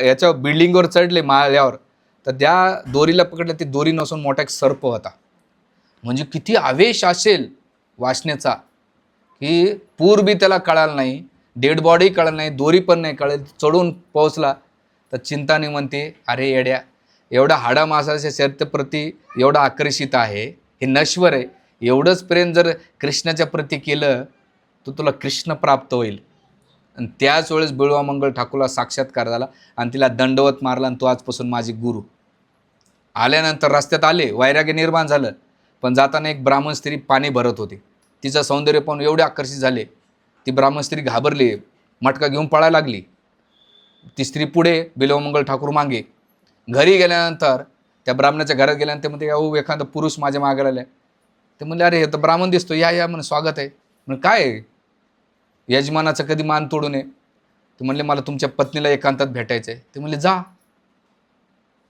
याच्या बिल्डिंगवर चढले माळ्यावर, तर त्या दोरीला पकडलं, ती दोरी नसून मोठा एक सर्प होता. म्हणजे किती आवेश असेल वासनेचा की पूर बी त्याला कळालं नाही, डेड बॉडी कळालं नाही, दोरी पण नाही कळेल. चढून पोहोचला तर चिंताने म्हणते, अरे येड्या, एवढा हाडा मासाच्या शर्यतीप्रती एवढा आकर्षित आहे, हे नश्वर आहे, एवढंच प्रेम जर कृष्णाच्या प्रती केलं तर तुला कृष्ण प्राप्त होईल. आणि त्याच वेळेस बिल्वामंगल ठाकूरला साक्षात्कार झाला आणि तिला दंडवत मारला आणि तो आजपासून माझी गुरु. आल्यानंतर रस्त्यात आले, वैराग्य निर्माण झालं. पण जाताना एक ब्राह्मण स्त्री पाणी भरत होती. तिचं सौंदर्य पाहून एवढे आकर्षित झाले, ती ब्राह्मण स्त्री घाबरली, मटका घेऊन पळायला लागली. ती स्त्री पुढे, बिल्वमंगल ठाकूर मागे. घरी गेल्यानंतर त्या ब्राह्मणाच्या घरात गेल्यानंतर म्हणते, अहो एखादा पुरुष माझ्या मागे आलाय. ते म्हणले, अरे हे तर ब्राह्मण दिसतो, या या म्हणे, स्वागत आहे. म्हणजे काय यजमानाचं कधी मान तोडू नये. ते म्हणले, मला तुमच्या पत्नीला एकांतात भेटायचं आहे. ते म्हणले, जा.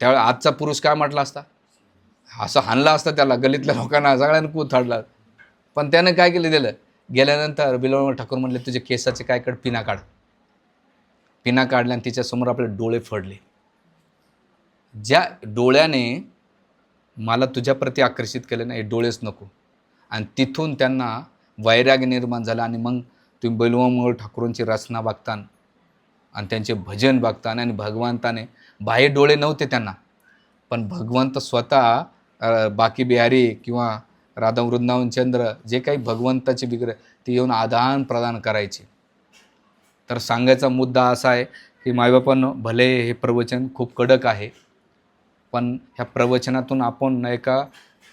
त्यावेळी आजचा पुरुष काय म्हटला असता, असं हाणला असतं त्याला, गलीतल्या लोकांना सगळ्यांना कुथाडला. पण त्यानं काय दिलं, गेल्यानंतर बिल्वमंगल ठाकूर म्हणले, तुझे केसाचे काय काढ, पिना काढ. पिना काढल्या आणि तिच्यासमोर आपले डोळे फोडले. ज्या डोळ्याने मला तुझ्याप्रती आकर्षित केलं नाही, हे डोळेच नको. आणि तिथून त्यांना वैराग्य निर्माण झालं. आणि मग तुम्ही बिल्वमंगल ठाकूरांची रचना बघतान आणि त्यांचे भजन बघतान, आणि भगवंताने, बाह्य डोळे नव्हते त्यांना, पण भगवंत स्वतः बाकी बिहारी किंवा राधा वृंदावन चंद्र जे काही भगवंताचे विग्रह ते येऊन आदान प्रदान करायचे. तर सांगायचा मुद्दा असा आहे की मायबापांनो, भले हे प्रवचन खूप कडक आहे, पण ह्या प्रवचनातून आपण नाही का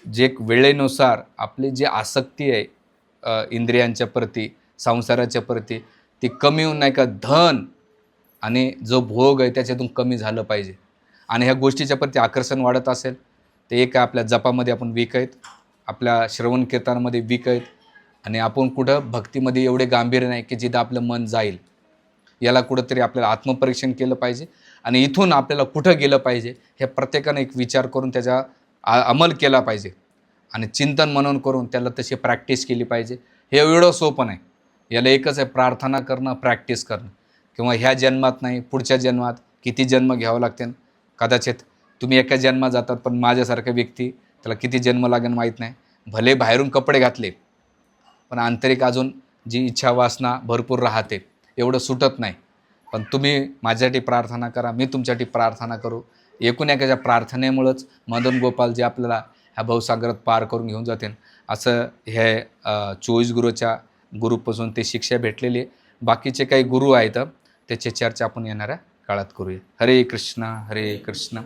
जे वेळेनुसार आपली जी आसक्ती आहे इंद्रियांच्या प्रती, संसाराच्या प्रती, ती कमी होऊन नाही का धन आणि जो भोग आहे त्याच्यातून कमी झालं पाहिजे. आणि ह्या गोष्टीच्या प्रती आकर्षण वाढत असेल ते एक आपल्या जपामध्ये आपण वीक आहेत, आपल्या श्रवण कीर्तनामध्ये वीक आहेत, आणि आपण कुठं भक्तीमध्ये एवढे गांभीर्य नाही की जिथं आपलं मन जाईल. याला कुठंतरी आपल्याला आत्मपरीक्षण केलं पाहिजे. आणि इथून आपल्याला कुठं गेलं पाहिजे हे प्रत्येकाने एक विचार करून त्याचा अंमल केला पाहिजे. आणि चिंतन मनन करून त्याला तशी प्रॅक्टिस केली पाहिजे. हे एवढं सोपं नाही. याला एकच आहे, प्रार्थना करणं, प्रॅक्टिस करणं. किंवा ह्या जन्मात नाही, पुढच्या जन्मात किती जन्म घ्यावं लागते. कदाचित तुम्ही एका जन्मात जातात, पण माझ्यासारखा व्यक्ती त्याला किती जन्म लागेल माहीत नाही. भले बाहेरून कपडे घातले पण आंतरिक अजून जी इच्छा वासना भरपूर राहते, एवढं सुटत नाही. पण तुम्ही माझ्यासाठी प्रार्थना करा, मी तुमच्यासाठी प्रार्थना करू. एकूण एकाच्या प्रार्थनेमुळंच मदन गोपाल जे आपल्याला ह्या भवसागरात पार करून घेऊन जातील, असं हे 24 गुरूच्या गुरुपासून ते शिक्षा भेटलेली. बाकीचे काही गुरु आहेत त्याची चर्चा आपण येणाऱ्या काळात करूया. हरे कृष्ण हरे कृष्ण.